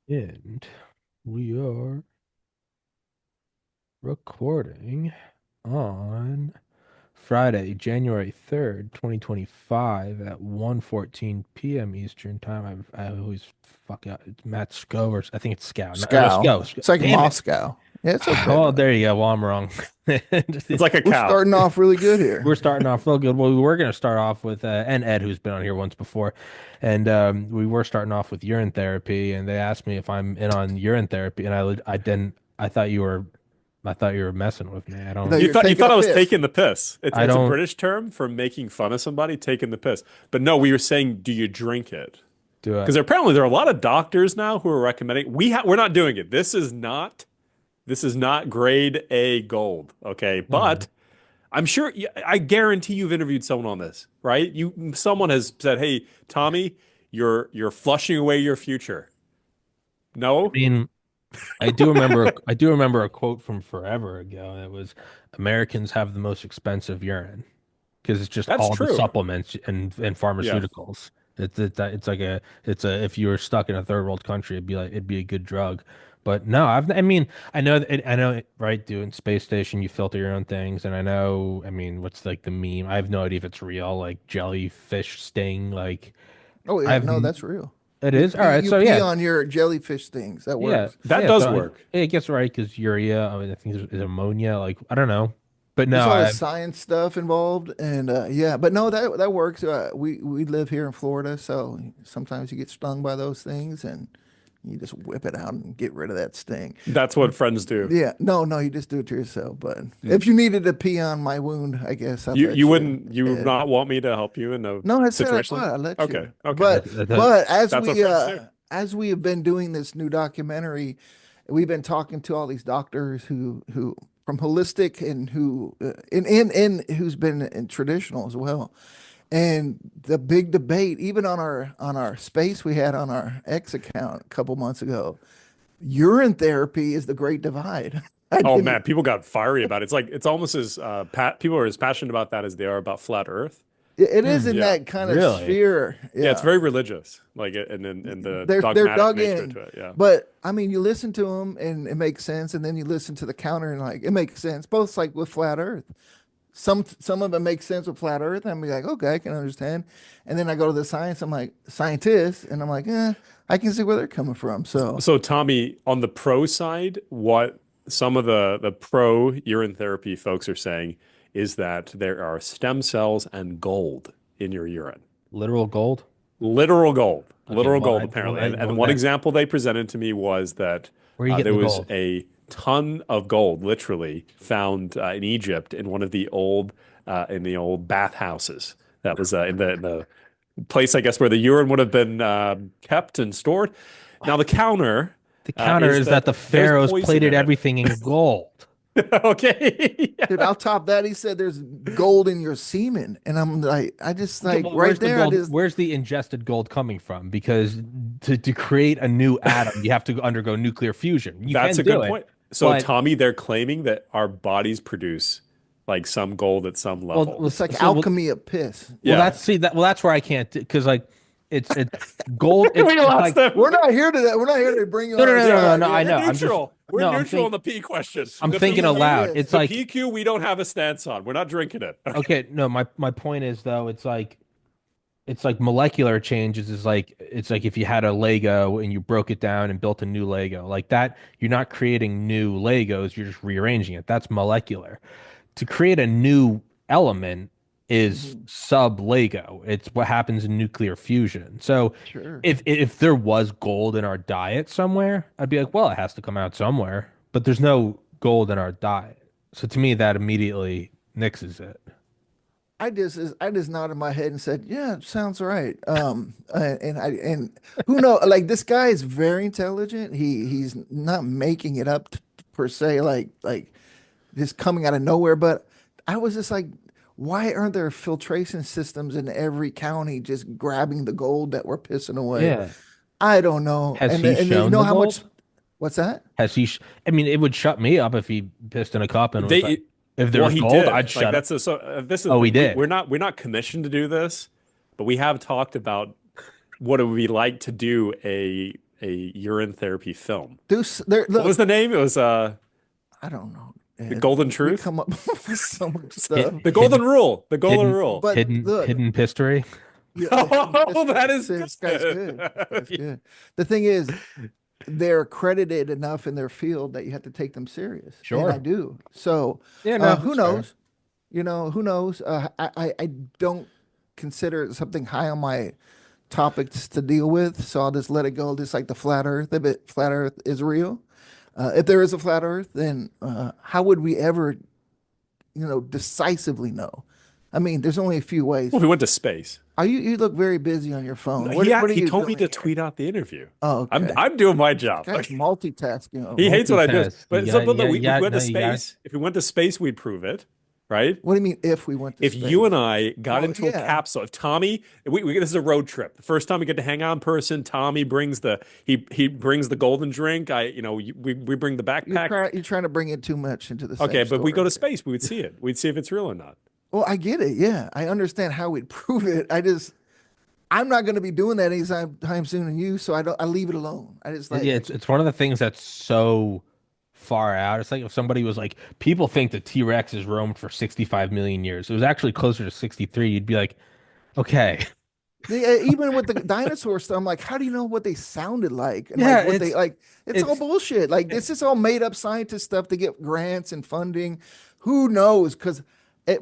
And we are recording on Friday, January 3rd, 2025 at 1:14 p.m. Eastern time. I always fuck out. It's Matt Skow or I think it's Scow. No, Scow. Skow. It's like Damn it. Moscow. Yeah, it's okay, Oh, bro. there you go. Well, I'm wrong. It's like a We're cow. starting off really good here. We're starting off real good. Well, we were going to start off with and Ed, who's been on here once before, and we were starting off with urine therapy, and they asked me if I'm in on urine therapy, and I didn't. I thought you were messing with me. You thought You you were thought you taking thought a I was piss. taking the piss. It's I it's a don't British term for making fun of somebody, taking the piss. But no, we were saying, do you drink it? do it. Because apparently there are a lot of doctors now who are recommending we're not doing it. This is not grade A gold, okay? Mhm. But I'm sure I guarantee you've interviewed someone on this, right? Someone has said, "Hey, Tommy, you're flushing away your future." I No? mean, I do remember a quote from forever ago, and it was Americans have the most expensive urine because it's just That's all the true. supplements and Yeah. pharmaceuticals. It's like a if you were stuck in a third world country, it'd be a good drug. But no, I mean I know right, doing space station you filter your own things, and I mean what's like the meme? I have no idea if it's real, like jellyfish sting, like Oh yeah, I've no, that's real. it You is all pee, right. you So pee yeah, on your jellyfish things. That yeah, works. That yeah. does So work. it gets right because urea. I mean, I think is ammonia. Like I don't know, but There's no, all this I science stuff involved, and yeah, but no, that works. We live here in Florida, so sometimes you get stung by those things, and you just whip it out and get rid of that sting. That's what friends do. Yeah, no, you just do it to yourself. But Hmm. if you needed to pee on my wound, I guess I'll You let you. wouldn't you would not want me to help you in a No, I said I situation would. like I let okay, you. okay. But that but That's what friends do. as we have been doing this new documentary, we've been talking to all these doctors who from holistic and who in who's been in traditional as well. And the big debate, even on our space we had on our X account a couple months ago, urine therapy is the great divide. I Oh didn't. man, people got fiery about it. It's like it's almost as people are as passionate about that as they are about flat Earth. It is hmm, in Yeah. that kind of really. sphere. Yeah, it's Yeah. very religious, like and the They're dogmatic dug nature in, to it. Yeah. but I mean, you listen to them and it makes sense, and then you listen to the counter and like it makes sense. Both like with flat Earth, some of it makes sense with flat Earth. I'm like, okay, I can understand, and then I go to the science. I'm like scientists, and I'm like, I can see where they're coming from. So So Tommy, on the pro side, what some of the pro urine therapy folks are saying is that there are stem cells and gold in your urine. Literal gold. Okay, Literal gold apparently. And well one that example they presented to me was that where are you getting there the was gold? a ton of gold literally found in Egypt in one of the old bathhouses that was in the place I guess where the urine would have been kept and stored. Now the counter The counter is is that that the there's pharaohs poison plated in it. everything in gold. Okay. dude, I'll top that. He said there's gold in your semen, and I'm like, I just Okay, like well, right there. I just where's the ingested gold coming from? Because to create a new atom, you have to undergo nuclear fusion. You That's can a do good it, point. So, but Tommy, they're claiming that our bodies produce like some gold at some level. it's like so alchemy of piss. Yeah. that's where I can't because like it's gold. We It's lost like them. We're not here to that. We're not here to bring you no on no our no no no Yeah. side. no. I Yeah, We're know. neutral. We're No. I'm neutral think on the P question. I'm The thinking swinging on aloud. piss. It's the like PQ we don't have a stance on. We're not drinking it. okay. No, my point is though. It's like molecular changes is like it's like if you had a Lego and you broke it down and built a new Lego like that, you're not creating new Legos, you're just rearranging it. That's molecular. To create a new element is Mhm. sub Lego. It's what happens in nuclear fusion. So Sure. if there was gold in our diet somewhere, I'd be like, well, it has to come out somewhere. But there's no gold in our diet. So to me, that immediately nixes it. I just nodded my head and said, "Yeah, sounds right." And who know, like this guy is very intelligent. He's not making it up per se, like just coming out of nowhere. But I was just like, why aren't there filtration systems in every county just grabbing the gold that we're pissing away? Yeah. I don't know. Has he And you shown know the how much? gold? What's that? I mean, it would shut me up if he pissed in a cup and was like, They, if there well, was he gold, did. I'd Like shut up. that's a, so this is the Oh, he thing. did. We're not commissioned to do this, but we have talked about what it would be like to do a urine therapy film. Look, What was the name? It was I don't know. The And Golden we Truth? come up with so much Hid, stuff. The hidden Golden Rule. The Golden hidden Rule. But look, hidden history. yeah, Oh, that is this guy's good. That's good. good. The thing is, they're accredited enough in their field that you have to take them serious, and I Sure. do. So, Yeah, no, who that's fair. knows? Who knows? I don't consider it something high on my topics to deal with, so I'll just let it go. Just like the flat Earth, if flat Earth is real, if there is a flat Earth, then how would we ever, decisively know? I mean, there's only a few ways. Well, we went to space. You look very busy on your phone. What are He you told me doing to here? tweet out the interview. Oh, okay. I'm doing my job. Guy's multitasking He over hates here. what I do. Multitask. But You got, something that yeah, we yeah, went no, to you got space. If we went to space, we'd prove it, right? What do you mean if we went to If space? you and I got Well, into a yeah. capsule, if Tommy, this is a road trip. The first time we get to hang out in person, Tommy brings he brings the golden drink. We bring the backpack. You're trying to bring in too much into the Okay, same but we go story. to space, we would see it. We'd see if it's real or not. Well, I get it. Yeah, I understand how we'd prove it. I'm not going to be doing that anytime soon, and you, so I leave it alone. I just Yeah, like, it's one of the things that's so far out. It's like if somebody was like, people think that T-Rex has roamed for 65 million years. It was actually closer to 63. You'd be like, okay. even with the dinosaur stuff, I'm like, how do you know what they sounded like and Yeah, like what they like? It's all it's bullshit. Like this is all made up scientist stuff to get grants and funding. Who knows?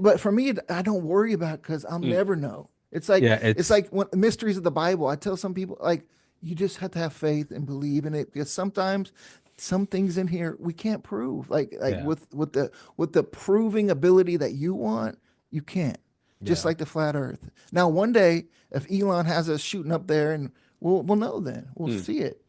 But for me, I don't worry about it because I'll Mm. never know. It's like yeah, it's like when mysteries of the Bible. I tell some people like you just have to have faith and believe in it because sometimes some things in here we can't prove. Like yeah, with the proving ability that you want, you can't. Just yeah. like the flat Earth. Now, one day, if Elon has us shooting up there, and we'll know then we'll Mm. see it.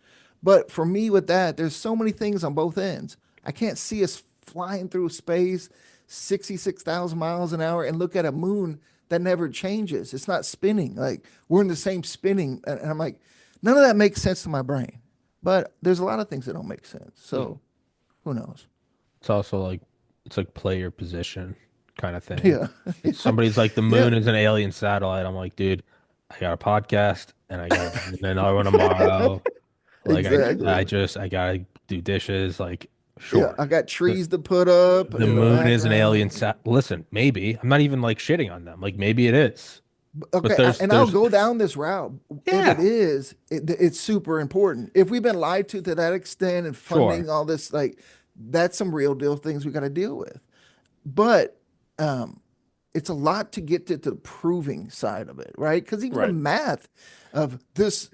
But for me, with that, there's so many things on both ends. I can't see us flying through space, 66,000 miles an hour, and look at a moon that never changes. It's not spinning. Like we're in the same spinning, and I'm like, none of that makes sense to my brain. But there's a lot of things that don't make sense. Mm. So who knows? It's also like it's like play your position kind of thing. Yeah, Somebody's like the yeah, moon is an alien satellite. I'm like, dude, I got a podcast and I got another one tomorrow. Like exactly. I gotta do dishes. Like, Yeah, sure. I got The, trees to put up the in the moon is an alien background. sat. Listen, maybe I'm not even like shitting on them. Like maybe it is. But Okay, and I'll there's go down this route. If it yeah, is, it's super important. If we've been lied to that extent and sure, funding all this, like that's some real deal things we got to deal with. But um, it's a lot to get to the proving side of it, right? Because even the Right. math of this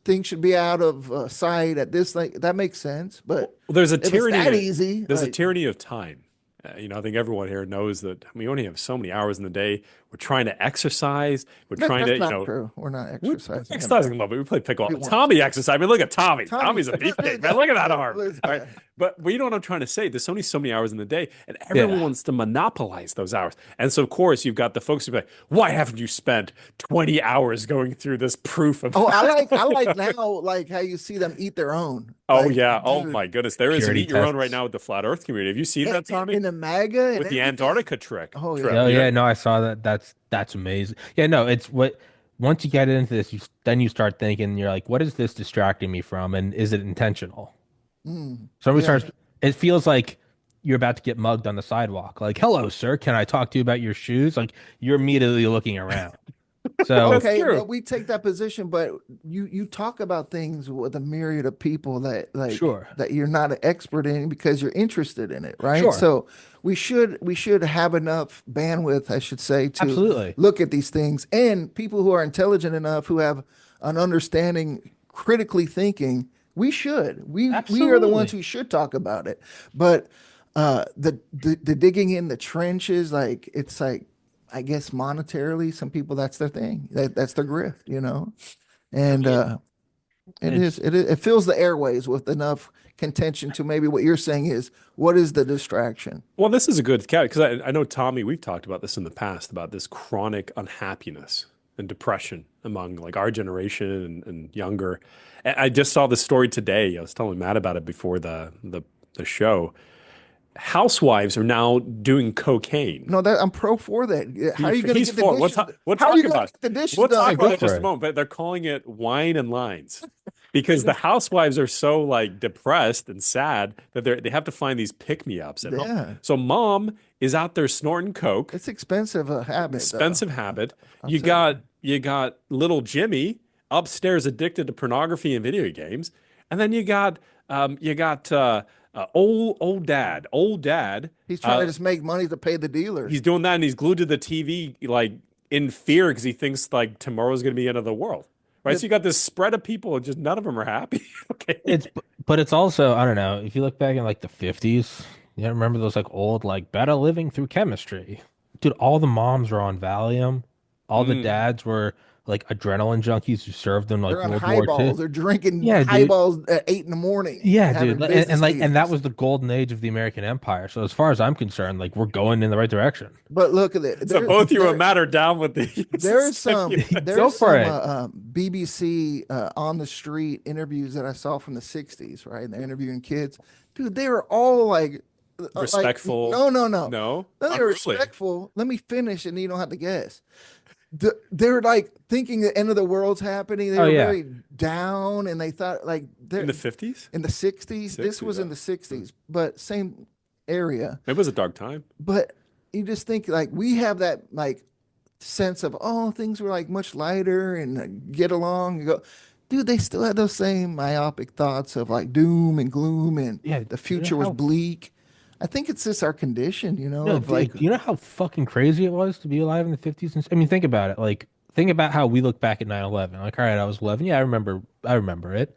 thing should be out of sight at this, like that makes sense. Well, But there's a if it's tyranny. that easy, There's a like tyranny of time. I think everyone here knows that we only have so many hours in the day. We're trying to exercise. We're trying that's to, not true. We're not we're exercising enough. exercising a little bit. We play We pickleball. want Tommy to. exercise. I mean, look at Tommy. Tommy, Tommy's a beefcake, man. Look at that arm. All right. But you know what I'm trying to say? There's only so many hours in the day, and everyone yeah. wants to monopolize those hours. And so, of course, you've got the folks who be like, why haven't you spent 20 hours going through this proof of Oh, I like now like how you see them eat their own. Oh Like, yeah. Oh dude, my goodness. There is an Purity eat your own right tests. now with the flat Earth community. Have you seen that, Tommy? in the MAGA and With the everything. Antarctica trick Oh trip. yeah. Oh Yeah. yeah, no, I saw that. That's amazing. Yeah, no, it's what once you get into this, then you start thinking, you're like, what is this distracting me from, and is it intentional? Somebody Yeah. starts. It feels like you're about to get mugged on the sidewalk. Like, hello, sir, can I talk to you about your shoes? Like, you're immediately looking around. So That's Okay, true. but we take that position, but you talk about things with a myriad of people that like sure, that you're not an expert in because you're interested in it, right? sure, So we should have enough bandwidth, I should say, to absolutely, look at these things and people who are intelligent enough who have an understanding, critically thinking. We are the ones absolutely. who should talk about it, but the digging in the trenches, like it's like I guess monetarily, some people that's their thing. That's their grift. I And mean, It's it fills the airways with enough contention to maybe what you're saying is what is the distraction? well, this is a good cat because I know Tommy, we've talked about this in the past about this chronic unhappiness and depression among like our generation and younger. And I just saw this story today. I was telling Matt about it before the show. Housewives are now doing cocaine. No, that I'm pro for that. How are you going to He's get the for it. dishes? We'll How are talk you going about to get the dishes we'll done? talk yeah, about go it in just for a it. moment, but they're calling it wine and lines. because the housewives are so like depressed and sad that they have to find these pick-me-ups at home. Yeah, So mom is out there snorting coke, it's expensive a habit though. expensive habit. I'll tell you. You got little Jimmy upstairs addicted to pornography and video games, and then you got old dad. He's trying Uh, to just make money to pay the he's dealers. doing that, and he's glued to the TV like in fear because he thinks like tomorrow's going to be the end of the world. Right, The, so you got this spread of people, and just none of them are happy. Okay. It's but it's also, I don't know, if you look back in like the 50s, you remember those like old like better living through chemistry. Dude, all the moms were on Valium. All the Mm. dads were like adrenaline junkies who served them they're like on World War II. highballs. They're drinking Yeah, dude. highballs at 8 in the morning, Yeah, dude. having And business like and that meetings. was the golden age of the American Empire. So as far as I'm concerned, like we're going in the right direction. But look at it. So both you and Matt are down with the There's some Go there's for some it. BBC on the street interviews that I saw from the 60s, right? And they're interviewing kids. Dude, they were all like respectful. no. No, No, not they're really. respectful. Let me finish and you don't have to guess. They're like thinking the end of the world's happening. They Oh were yeah. very down and they thought like In they're the 50s? in the 60s. This 60s, was in yeah. the 60s, but same area. It was a dark time. But you just think like we have that like sense of oh things were like much lighter and get along. You go, dude, they still had those same myopic thoughts of like doom and gloom and Yeah. the You know future was how bleak. I think it's just our condition, no, of like do you know how fucking crazy it was to be alive in the 50s? I mean, think about it. Like, think about how we look back at 9/11. Like, all right, I was 11. Yeah, I remember it.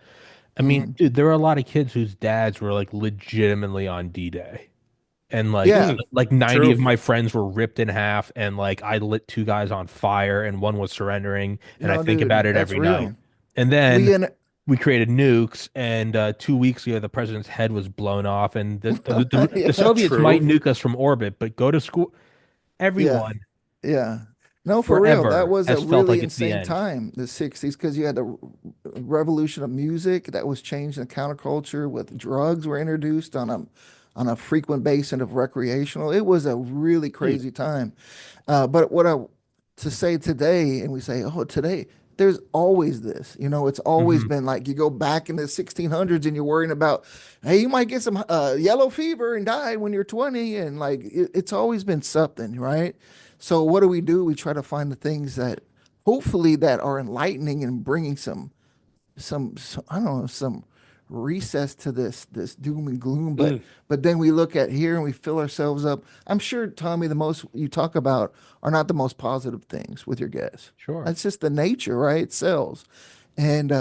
I mean, mhm. dude, there were a lot of kids whose dads were like legitimately on D-Day. And Yeah, Mm, like 90 of true. my friends were ripped in half and like I lit two guys on fire and one was surrendering and I no, think about dude, it that's every night. real. And We then in we created nukes and 2 weeks ago the president's head was blown off and the yeah, Soviets might True. nuke us from orbit, but go to school. yeah, Everyone yeah. No, for real. That forever was a has felt really like it's the insane end. time, the 60s, because you had the revolution of music that was changing the counterculture with drugs were introduced on a frequent basis of recreational. It was a really Dude. crazy time. But what I to say today, and we say, oh, today, there's always this, it's always Hmm. been like you go back in the 1600s and you're worrying about, hey, you might get some yellow fever and die when you're 20. And like it's always been something, right? So what do? We try to find the things that hopefully that are enlightening and bringing some I don't know some recess to this doom and gloom. But Mm. then we look at here and we fill ourselves up. I'm sure, Tommy, the most you talk about are not the most positive things with your guests. Sure. That's just the nature, right? It sells, and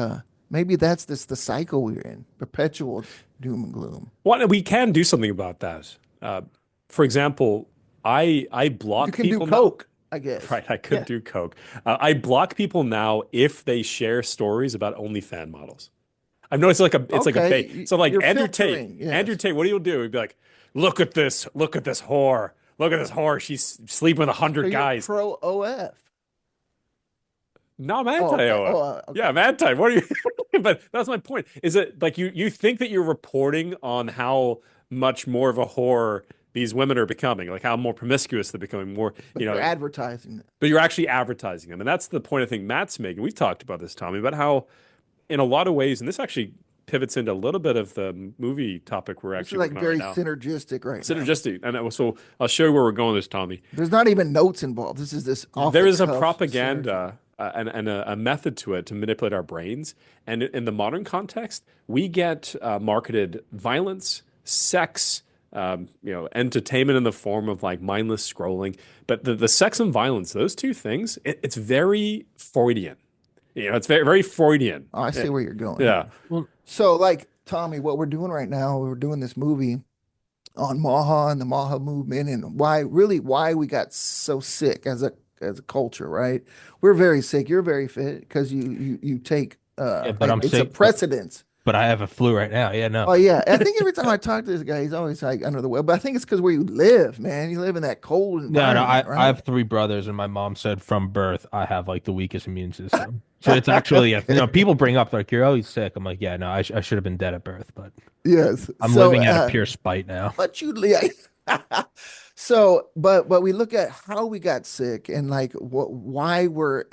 maybe that's just the cycle we're in, perpetual doom and gloom. Well, we can do something about that. For example, I You block can do people now. coke, I guess. Right, I could Yeah. do coke. I block people now if they share stories about OnlyFans models. I've noticed it's like a Okay. bait. So like You're filtering. Andrew Yes. Tate, what he'll do? He'd be like, look at this whore, look at this whore. She's sleeping with a So hundred you're guys. pro OF. No, I'm Oh, okay. anti-OF. Yeah, Okay. I'm anti. What are you? But that's my point. Is it like you think that you're reporting on how much more of a whore these women are becoming, like how more promiscuous they're becoming, more, But you're advertising it. but you're actually advertising them. And that's the point I think Matt's making. We've talked about this, Tommy, about how in a lot of ways, and this actually pivots into a little bit of the movie topic we're This is actually like working on right very now. synergistic right now. Synergistic. So I'll show you where we're going with this, Tommy. There's not even notes involved. This is this off There the is a cuff synergy. propaganda and a method to it to manipulate our brains. And in the modern context, we get marketed violence, sex, entertainment in the form of like mindless scrolling. But the sex and violence, those two things, it's very Freudian. It's very, very Freudian. Oh, I see where you're going Yeah. here. Well, So, like Tommy, what we're doing right now, we're doing this movie on Maha and the Maha movement and why we got so sick as a culture, right? We're very sick. You're very fit because you take yeah, but I'm it's a sick, precedence. but I have a flu right now. Yeah, no. Oh yeah, I think every time I talk to this guy, he's always like under the weather. But I think it's because where you live, man. You live in that cold No, no, environment, I right? have three brothers, and my mom said from birth I have like the weakest immune system. So it's actually, people bring up like you're always sick. I'm like, yeah, no, I should have been dead at birth, but Yes. I'm So, living out of pure spite now. but you, yeah. So, but we look at how we got sick and like why we're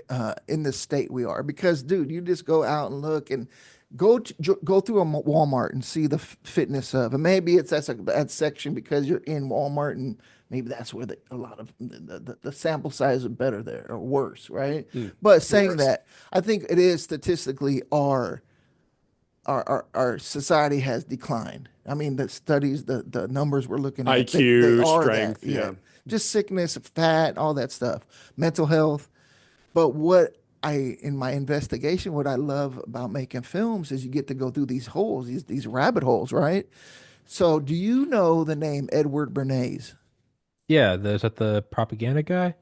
in the state we are. Because, dude, you just go out and look, and Go through a Walmart and see the fitness of, and maybe it's that section because you're in Walmart, and maybe that's where a lot of the sample size is better there or worse, right? Mm. But saying Worse. that, I think it is statistically our society has declined. I mean, the studies, the numbers we're looking at, they IQ, are that, strength, yeah. yeah. Just sickness, fat, all that stuff, mental health. But in my investigation, what I love about making films is you get to go through these holes, these rabbit holes, right? So, do you know the name Edward Bernays? Yeah, there's that the propaganda guy.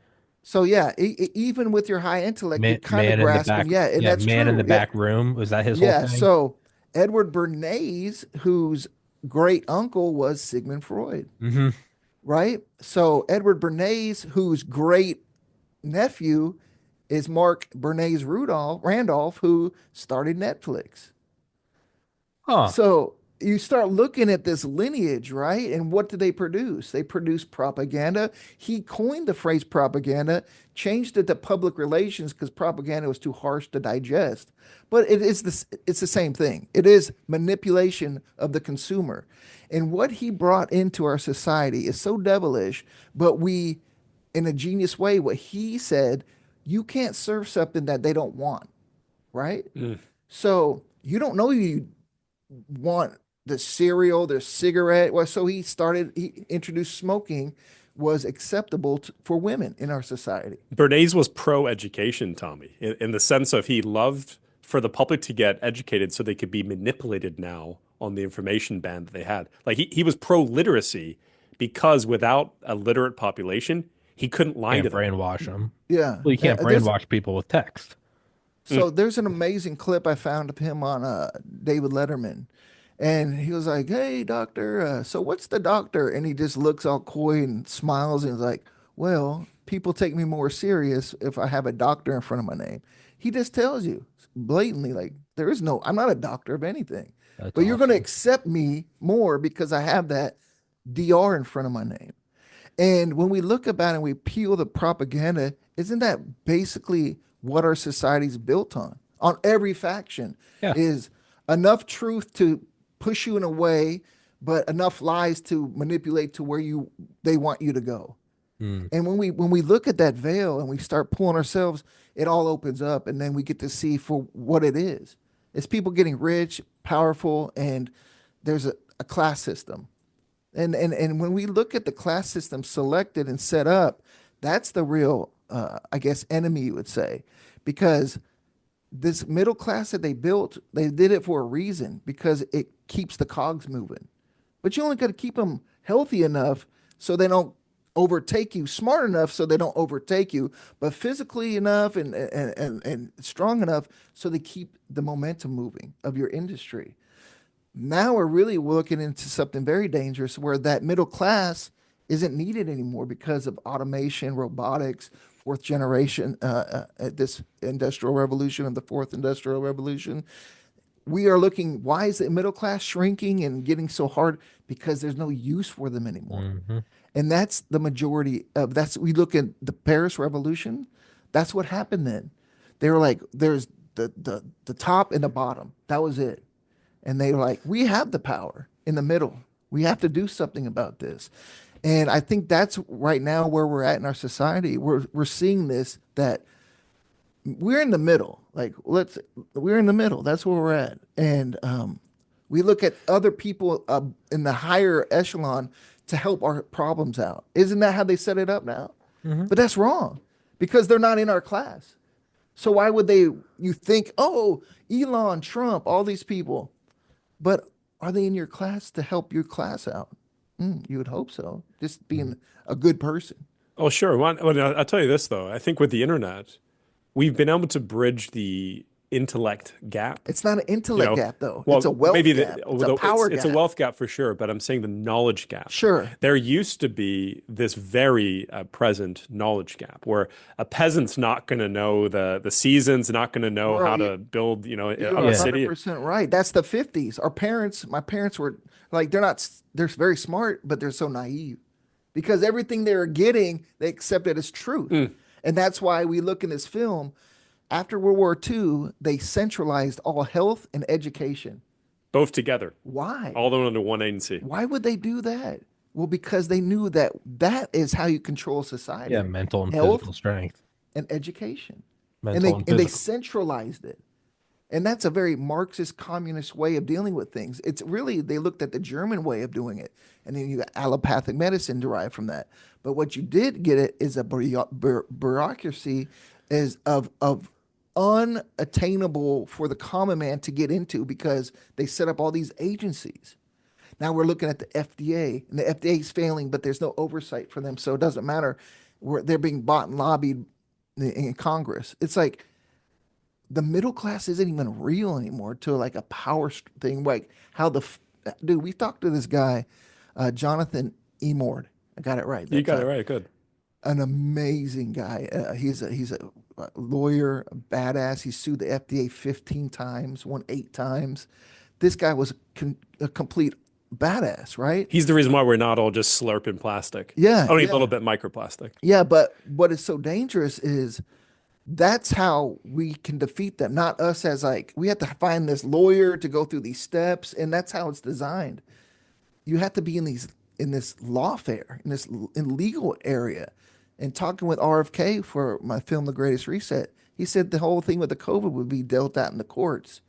So yeah, even with your high intellect, you're kind of Man in the grasping, back. yeah, and Yeah, that's man in the true. Yeah, back room. Was that his whole yeah. thing? So Edward Bernays, whose great uncle was Sigmund Freud, Hmm. right? So Edward Bernays, whose great nephew is Mark Bernays Randolph, who started Netflix. Huh. So you start looking at this lineage, right? And what do they produce? They produce propaganda. He coined the phrase propaganda, changed it to public relations because propaganda was too harsh to digest. But it's the same thing. It is manipulation of the consumer. And what he brought into our society is so devilish, but we, in a genius way, what he said, you can't serve something that they don't want, right? Mm. So you don't know you want the cereal, the cigarette. Well, so he introduced smoking was acceptable for women in our society. Bernays was pro-education, Tommy, in the sense of he loved for the public to get educated so they could be manipulated now on the information band that they had. Like he was pro-literacy because without a literate population, he couldn't lie to Can't them. brainwash them. Yeah. Well, you can't There's brainwash people with text. Mm. So there's an amazing clip I found of him on David Letterman. And he was like, "Hey, doctor, so what's the doctor?" And he just looks all coy and smiles and is like, "Well, people take me more serious if I have a doctor in front of my name." He just tells you blatantly, like, I'm not a doctor of anything, That's but you're going to awesome. accept me more because I have that DR in front of my name. And when we look about it and we peel the propaganda, isn't that basically what our society's built on? On every faction Yeah. is enough truth to push you in a way, but enough lies to manipulate to where they want you to go. Mm. And when we look at that veil and we start pulling ourselves, it all opens up, and then we get to see for what it is. It's people getting rich, powerful, and there's a class system. And when we look at the class system selected and set up, that's the real, I guess, enemy you would say, because this middle class that they built, they did it for a reason because it keeps the cogs moving. But you only got to keep them healthy enough so they don't overtake you, smart enough so they don't overtake you, but physically enough and strong enough so they keep the momentum moving of your industry. Now we're really looking into something very dangerous where that middle class isn't needed anymore because of automation, robotics, fourth generation, this industrial revolution of the fourth industrial revolution. We are looking, why is the middle class shrinking and getting so hard? Because there's no use for them anymore. Hmm. And that's the majority of we look at the Paris Revolution. That's what happened then. They were like, there's the top and the bottom. That was it. And they were like, we have the power in the middle. We have to do something about this. And I think that's right now where we're at in our society. We're seeing this that we're in the middle. We're in the middle. That's where we're at. And we look at other people in the higher echelon to help our problems out. Isn't that how they set it up now? Hmm. But that's wrong because they're not in our class. So why would you think, oh, Elon, Trump, all these people, but are they in your class to help your class out? You would hope so. Just being a good person. Oh, sure. I'll tell you this, though. I think with the internet, we've been able to bridge the intellect gap. It's not an You intellect know, gap, though. It's well, a wealth maybe gap. It's a power it's a gap. wealth gap for sure, but I'm saying the knowledge gap. Sure. There used to be this very present knowledge gap where a peasant's not going to know the seasons, not going to know Bro, how to build, you're a Yeah. city. 100% right. That's the 50s. My parents were like, they're very smart, but they're so naive because everything they're getting, they accept it as truth. Mm. And that's why we look in this film. After World War II, they centralized all health and education. Both together, Why? all under one agency. Why would they do that? Well, because they knew that that is how you control Yeah, society, mental and health physical strength. and education. And Mental they and and they physical. centralized it. And that's a very Marxist communist way of dealing with things. It's really, they looked at the German way of doing it. And then you got allopathic medicine derived from that. But what you did get it is a bureaucracy is of unattainable for the common man to get into because they set up all these agencies. Now we're looking at the FDA, and the FDA is failing, but there's no oversight for them. So it doesn't matter. They're being bought and lobbied in Congress. It's like the middle class isn't even real anymore to like a power thing. Like how dude, we talked to this guy, Jonathan Emord. I got it right You that got it time. right. Good. An amazing guy. He's a lawyer, a badass. He sued the FDA 15 times, won 8 times. This guy was a complete badass, right? He's the reason why we're not all just slurping plastic. Yeah, Only a little yeah, bit microplastic. yeah. But what is so dangerous is that's how we can defeat them. Not us as like we have to find this lawyer to go through these steps, and that's how it's designed. You have to be in this lawfare, in this in legal area. And talking with RFK for my film The Greatest Reset, he said the whole thing with the COVID would be dealt out in the courts.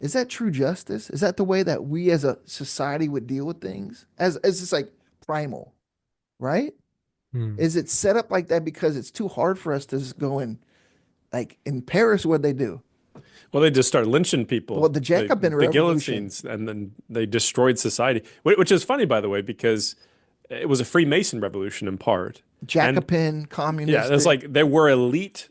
Is that true justice? Is that the way that we as a society would deal with things? As it's like primal, right? Hmm. Is it set up like that because it's too hard for us to just go in like in Paris, what they do? Well, they just start lynching Well, people, the Jacobin the Revolution, guillotines, and then they destroyed society, which is funny, by the way, because it was a Freemason revolution in part. And Jacobin, yeah, it's communistic. like there were elite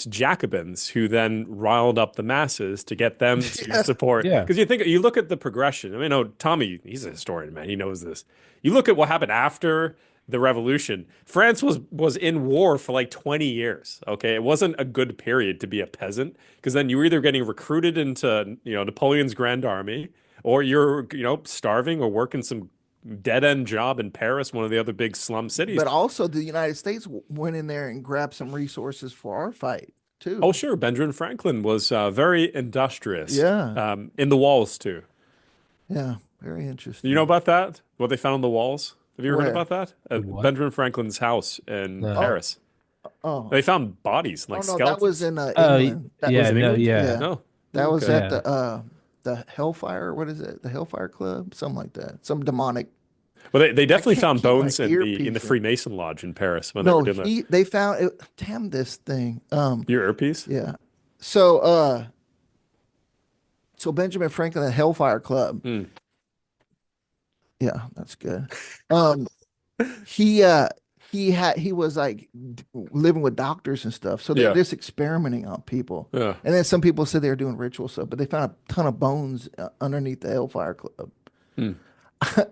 Jacobins who then riled up the masses to get them to Yeah. support. Yeah. Because you look at the progression. I mean, no, Tommy, he's a historian, man. He knows this. You look at what happened after the revolution. France was in war for like 20 years. Okay, it wasn't a good period to be a peasant because then you were either getting recruited into Napoleon's Grand Army, or you're starving or working some dead end job in Paris, one of the other big slum cities. But also the United States went in there and grabbed some resources for our fight Oh, too. sure. Benjamin Franklin was very industrious Yeah. in the walls, too. Yeah. Very You know interesting. about that? What they found on the walls? Have you ever heard Where? about that? The At what? Benjamin Franklin's house in No. Oh, Paris. oh, They found bodies, oh like no, that was skeletons. in Oh, England. That It was yeah, in no, England? yeah. yeah. No. That was Okay. at Yeah. the Hellfire. What is it? The Hellfire Club? Something like that. Some demonic. Well, they I definitely can't found keep my bones in the earpiece in. Freemason Lodge in Paris when they were No, doing that. they found it. Damn this thing. Your earpiece? Yeah. So Benjamin Franklin, the Hellfire Club. Hmm. Yeah, that's good. Um, he was like living with doctors and stuff. So they're Yeah. just experimenting on people. Yeah. And then some people said they were doing ritual stuff, but they found a ton of bones underneath the Hellfire Club. Hmm.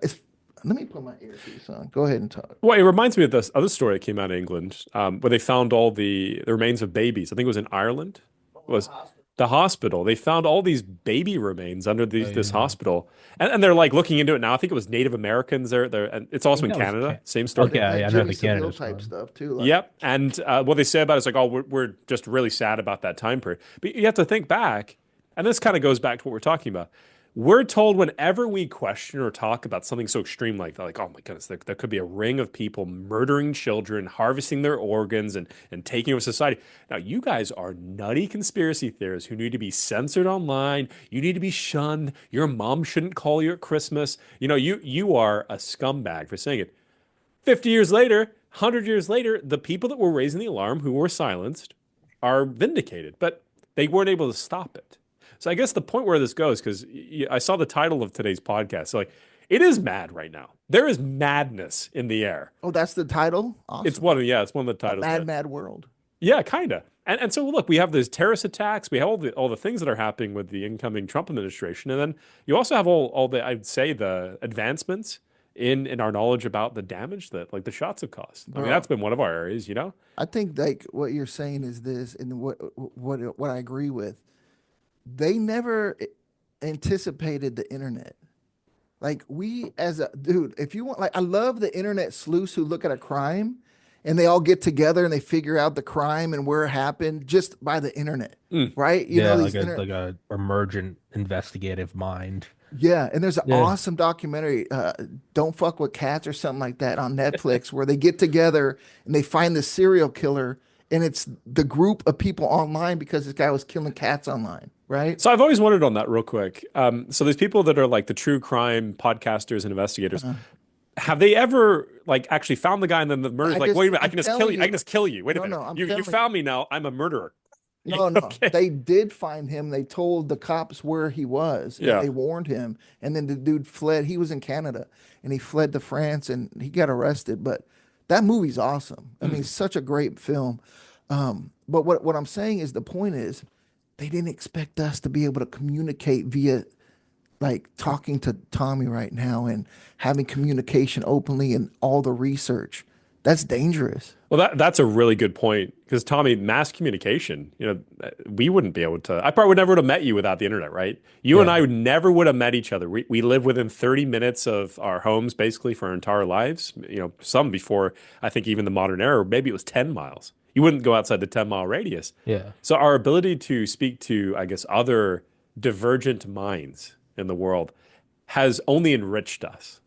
It's, let me put my earpiece on. Go ahead and talk. Well, it reminds me of this other story that came out of England, where they found all the remains of babies. I think it was in Ireland. It was the hospital. They found all these baby remains under Oh, this yeah. hospital, and they're like looking into it now. I think it was Native Americans there, and it's I also think in that was Canada. Same Oh, story. they okay. had I know Jimmy the Savile Canada's type one. stuff too. Like, Yep. And what they say about it is like, oh, we're just really sad about that time period. But you have to think back, and this kind of goes back to what we're talking about. We're told whenever we question or talk about something so extreme like that, like, oh my goodness, there could be a ring of people murdering children, harvesting their organs, and taking over society. Now, you guys are nutty conspiracy theorists who need to be censored online. You need to be shunned. Your mom shouldn't call you at Christmas. You are a scumbag for saying it. 50 years later, 100 years later, the people that were raising the alarm who were silenced are vindicated, but they weren't able to stop it. So I guess the point where this goes, because I saw the title of today's podcast, so like it is mad right now. There is madness in the air. oh, that's the title. It's Awesome. it's one of the A titles. mad, mad world. Yeah, kind of. And so look, we have these terrorist attacks. We have all the things that are happening with the incoming Trump administration, and then you also have all the I'd say the advancements in our knowledge about the damage that like the shots have caused. I mean, Bro, that's been one of our areas. I think like what you're saying is this, and what I agree with. They never anticipated the internet. Like we as a dude, if you want, like I love the internet sleuths who look at a crime and they all get together and they figure out the crime and where it happened just by the internet, Mm. right? Yeah, These like a emergent investigative mind. yeah, and there's an Yeah. awesome documentary, Don't Fuck with Cats or something like that on Netflix, where they get together and they find the serial killer, and it's the group of people online because this guy was killing cats online, right? So I've always wondered on that real quick. So there's people that are like the true crime podcasters and investigators. Uh, Have they ever like actually found the guy and then the murder's like, wait a minute, I I'm can just kill telling you. I can you, just kill you. Wait a no, minute. no, I'm You telling found me now. I'm a murderer. no, no. Okay. They did find him. They told the cops where he was, and Yeah. they warned him. And then the dude fled. He was in Canada, and he fled to France, and he got arrested. But that movie's awesome. I mean, Mm. such a great film. But what I'm saying is the point is they didn't expect us to be able to communicate via like talking to Tommy right now and having communication openly and all the research. That's dangerous. Well, that's a really good point because Tommy, mass communication, we wouldn't be able to. I probably would never would have met you without the internet, right? You and Yeah. I would never would have met each other. We live within 30 minutes of our homes basically for our entire lives. Some before I think even the modern era, maybe it was 10 miles. You wouldn't go outside the 10-mile radius. Yeah. So our ability to speak to, I guess, other divergent minds in the world has only enriched us,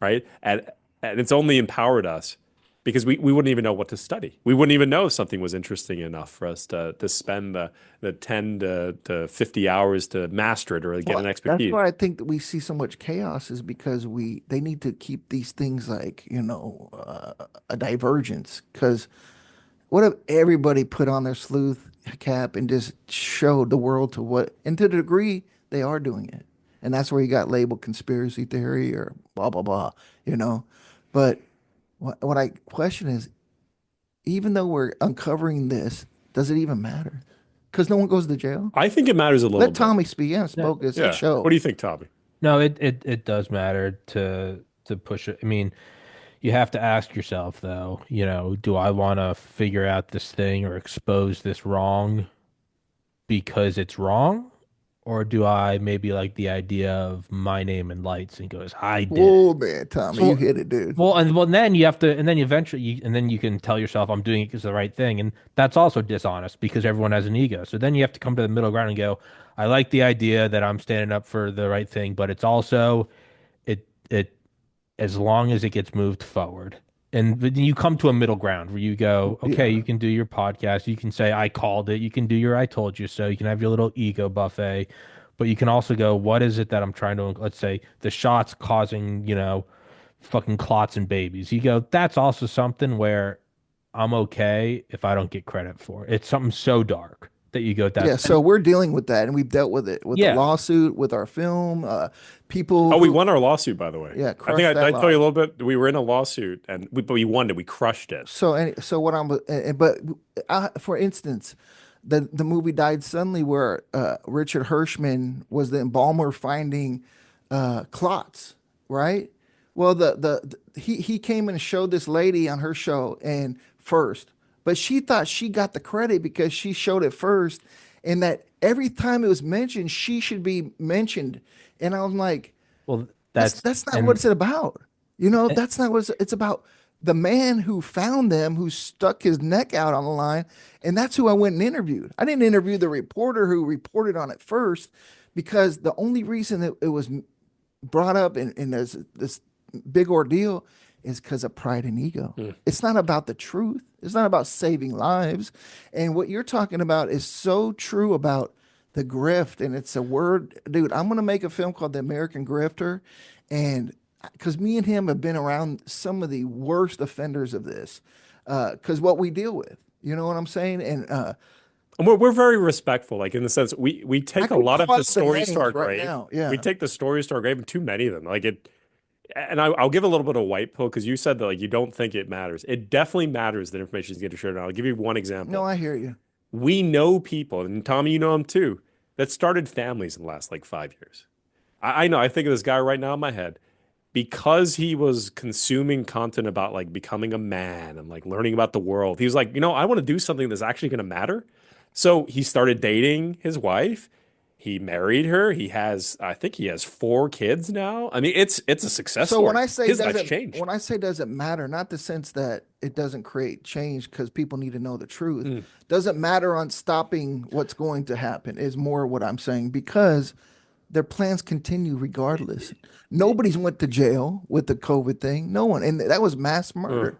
right? And it's only empowered us because we wouldn't even know what to study. We wouldn't even know if something was interesting enough for us to spend the 10 to 50 hours to master it or get an Well, that's expertise. why I think that we see so much chaos is because they need to keep these things like, a divergence. Because what if everybody put on their sleuth cap and just showed the world to what, and to the degree they are doing it. And that's where you got labeled conspiracy theory or blah, blah, blah, you know? But what I question is, even though we're uncovering this, does it even matter? Because no one goes to jail. I think it matters a little Let bit. Tommy speak. Yeah, Yeah. spoke. It's a Yeah. What show. do you think, Tommy? No, it does matter to push it. I mean, you have to ask yourself though, do I want to figure out this thing or expose this wrong because it's wrong? Or do I maybe like the idea of my name and lights and goes, I did it. Whoa, man, Tommy, you So, hit it, dude. well, then you have to, and then you eventually, and then you can tell yourself, I'm doing it because the right thing, and that's also dishonest because everyone has an ego. So then you have to come to the middle ground and go, I like the idea that I'm standing up for the right thing, but it's also it as long as it gets moved forward. And then you come to a middle ground where you go, okay, Yeah. you can do your podcast, you can say I called it, you can do your I told you so, you can have your little ego buffet, but you can also go, what is it that I'm trying to, let's say the shots causing, fucking clots and babies. You go, that's also something where I'm okay if I don't get credit for it. It's something so dark that you go, Yeah, that's, so we're dealing with that, and we've dealt with it with the yeah. lawsuit, with our film, people Oh, we who, won our lawsuit, by the way. yeah, I think crushed I that told you a law. little bit. We were in a lawsuit, but we won it. We crushed it. So what but for instance, the movie died suddenly, where Richard Hirschman was the embalmer finding clots, right? Well, he came and showed this lady on her show and first, but she thought she got the credit because she showed it first, and that every time it was mentioned, she should be mentioned. And I'm like, Well, that's that's, that's not what and, it's about. That's not what it's about. The man who found them, who stuck his neck out on the line, and that's who I went and interviewed. I didn't interview the reporter who reported on it first, because the only reason that it was brought up in this big ordeal is because of pride and ego. Mm. It's not about the truth. It's not about saving lives. And what you're talking about is so true about the grift. And it's a word, dude. I'm gonna make a film called The American Grifter, and because me and him have been around some of the worst offenders of this, because what we deal with, you know what I'm saying? And And we're very respectful, like in the sense we I take a could lot of call the out the stories to our names right grave. now. We Yeah. take the stories to our grave, and too many of them. Like it, and I'll give a little bit of white pill because you said that like you don't think it matters. It definitely matters that information is getting shared. And I'll give you one No, example. I hear you. We know people, and Tommy, you know them too, that started families in the last like 5 years. I know. I think of this guy right now in my head because he was consuming content about like becoming a man and like learning about the world. He was like, I want to do something that's actually going to matter. So he started dating his wife. He married her. I think he has 4 kids now. I mean, it's a success So story. His life's changed. when I say doesn't matter, not the sense that it doesn't create change because people need to know the truth. Mm. Doesn't matter on stopping what's going to happen is more what I'm saying because their plans continue regardless. Nobody's went to jail with the COVID thing. No one, and that was mass Uh, murder.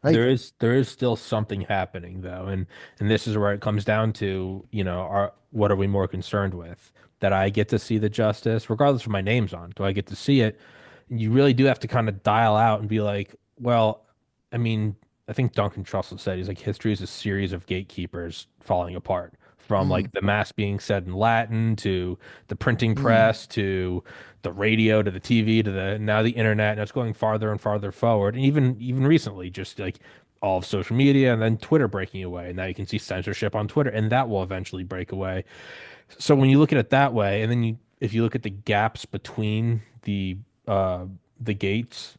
Like, There is still something happening though, and this is where it comes down to, what are we more concerned with? That I get to see the justice, regardless of my name's on. Do I get to see it? You really do have to kind of dial out and be like, well, I mean, I think Duncan Trussell said he's like history is a series of gatekeepers falling apart. From mm, like the mass being said in Latin to the printing mm, press to the radio to the TV to the now the internet, and it's going farther and farther forward. And even recently, just like all of social media and then Twitter breaking away. And now you can see censorship on Twitter, and that will eventually break away. So when you look at it that way, and then if you look at the gaps between uh the gates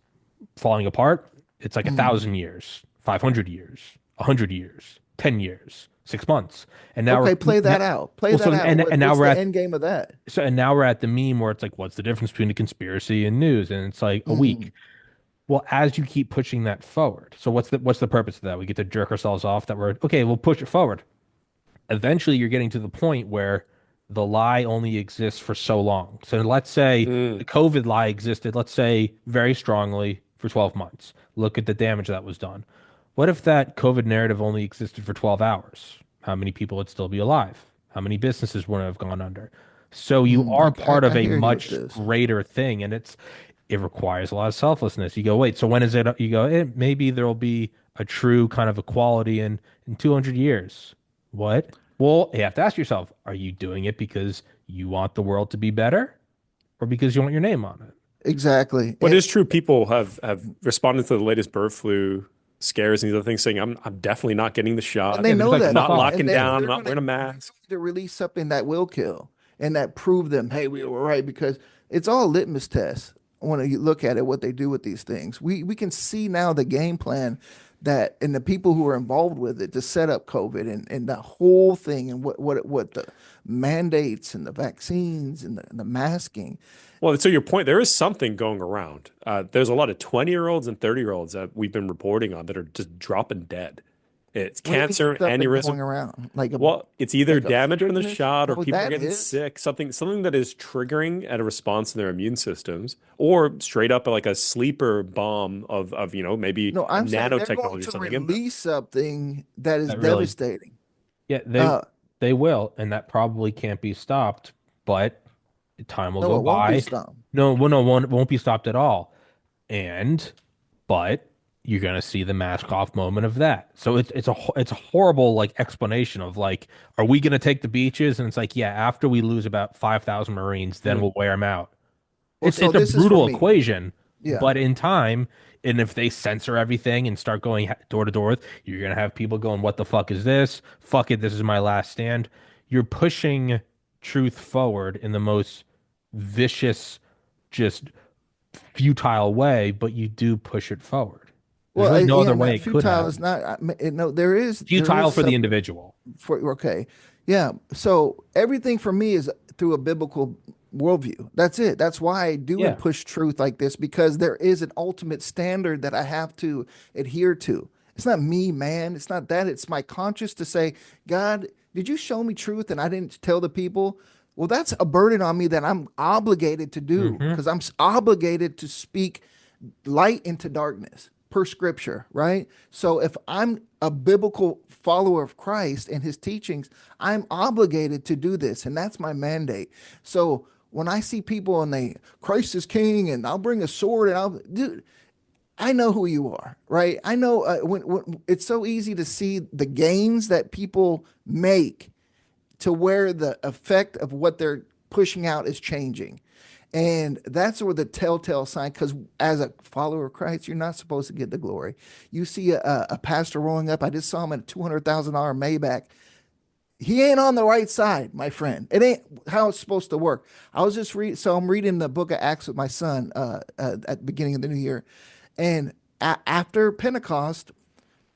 falling apart, it's like a mm. 1,000 years, 500 years, 100 years, 10 years, 6 months, and now Okay, play that out. Play well, that out. and now What's we're the at end game of that? and now we're at the meme where it's like, what's the difference between a conspiracy and news? And it's like a Mm, week. Well, as you keep pushing that forward, so what's the purpose of that? We get to jerk ourselves off that we're okay. We'll push it forward. Eventually, you're getting to the point where the lie only exists for so long. So let's say the mm. COVID lie existed, let's say very strongly for 12 months. Look at the damage that was done. What if that COVID narrative only existed for 12 hours? How many people would still be alive? How many businesses wouldn't have gone under? So you are part I of a hear you with much this. greater thing, and it requires a lot of selflessness. You go, wait, so when is it? You go, maybe there'll be a true kind of equality in 200 years. What? Well, you have to ask yourself, are you doing it because you want the world to be better or because you want your name on it? Exactly. What is true, people have responded to the latest bird flu scares and these other things, saying, I'm definitely not getting the And shot. they Yeah, there's know like I'm that, fuck not off. and locking down. I'm not wearing a they're mask. going to release something that will kill and that prove them, hey, we were right because it's all litmus tests. When you look at it, what they do with these things, we can see now the game plan that and the people who are involved with it to set up COVID and the whole thing and what the mandates and the vaccines and the masking. Well, to your point, there is something going around. There's a lot of 20-year-olds and 30-year-olds that we've been reporting on that are just dropping dead. It's What do you mean cancer, something aneurysm. going around like a Well, it's either like a damage from the sickness? shot or Oh, people are that getting is. sick, something that is triggering at a response in their immune systems, or straight up like a sleeper bomb of maybe No, a I'm saying they're going nanotechnology or to something in them. release something that is That really, devastating. yeah, Uh, they will, and that probably can't be stopped, but time will no, go it won't be by. stopped. No, well, no, won't be stopped at all. And but you're gonna see the mask off moment of that. So it's a horrible like explanation of like, are we gonna take the beaches? And it's like, yeah, after we lose about 5,000 Marines, then Hmm. we'll wear them out. Well, It's so a this is for brutal me. equation, Yeah. but in time, and if they censor everything and start going door to door, you're gonna have people going, "What the fuck is this? Fuck it, this is my last stand." You're pushing truth forward in the most vicious, just futile way, but you do push it forward. There's Well, really no yeah, other way not it could futile have. is not. No, there Futile is for the something individual. for okay. Yeah. So everything for me is through a biblical worldview. That's it. That's why I do and Yeah. push truth like this because there is an ultimate standard that I have to adhere to. It's not me, man. It's not that. It's my conscience to say, God, did you show me truth and I didn't tell the people? Well, that's a burden on me that I'm obligated to do Hmm. because I'm obligated to speak light into darkness per scripture, right? So if I'm a biblical follower of Christ and his teachings, I'm obligated to do this. And that's my mandate. So when I see people and Christ is king and I'll bring a sword and dude, I know who you are, right? I know when it's so easy to see the gains that people make to where the effect of what they're pushing out is changing. And that's where the telltale sign, because as a follower of Christ, you're not supposed to get the glory. You see a pastor rolling up. I just saw him in a $200,000 Maybach. He ain't on the right side, my friend. It ain't how it's supposed to work. I was just reading, so I'm reading the book of Acts with my son at the beginning of the new year. And after Pentecost,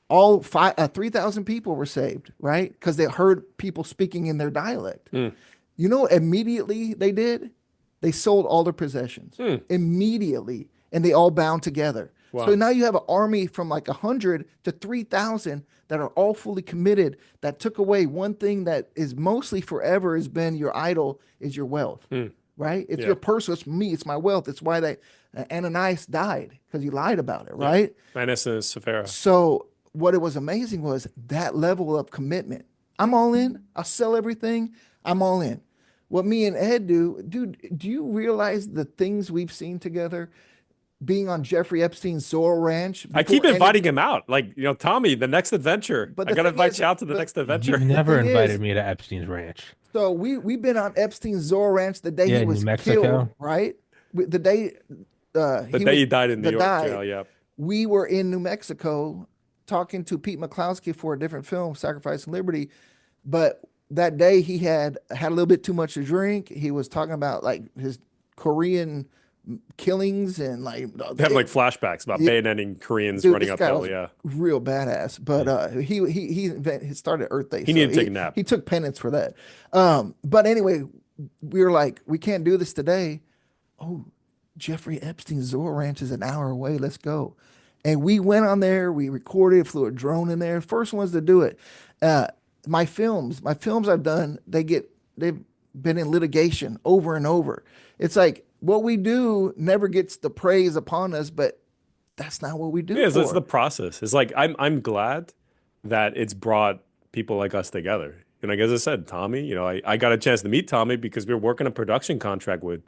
all 3,000 people were saved, right? Because they heard people speaking in their dialect. Hmm. You know, immediately they did? They sold all their possessions Hmm. immediately, and they all bound together. So Wow. now you have an army from like 100 to 3,000 that are all fully committed. That took away one thing that is mostly forever has been your idol is your wealth, Hmm. right? It's Yeah. your purse. It's me. It's my wealth. It's why they Ananias died because he lied about it, Yeah. right? Manus and Sephira. So what it was amazing was that level of commitment. I'm all in. I'll sell everything. I'm all in. What me and Ed do, dude, do you realize the things we've seen together being on Jeffrey Epstein's Zorro Ranch I keep before any, inviting him out. Like, Tommy, the next adventure. but I the gotta thing invite is, you out to the but next You've adventure. the never thing invited is, me to Epstein's Ranch. so we've been on Epstein's Zorro Ranch the day Yeah, he in New was killed, Mexico. right? The day The he day was he died in New the York died, jail. Yeah. we were in New Mexico talking to Pete McCloskey for a different film, Sacrifice and Liberty. But that day he had a little bit too much to drink. He was talking about like his Korean killings and like Having like flashbacks about it, bayoneting Koreans dude, running this guy uphill. was Yeah. real badass. But he started Earth Day, He so needed to take a nap. he took penance for that. But anyway, we were like, we can't do this today. Oh, Jeffrey Epstein's Zorro Ranch is an hour away. Let's go. And we went on there. We recorded, flew a drone in there. First ones to do it. Uh, my films I've done, they've been in litigation over and over. It's like what we do never gets the praise upon us, but that's not what we do Yeah, so it's for. the process. It's like I'm glad that it's brought people like us together. And like as I said, Tommy, I got a chance to meet Tommy because we were working a production contract with,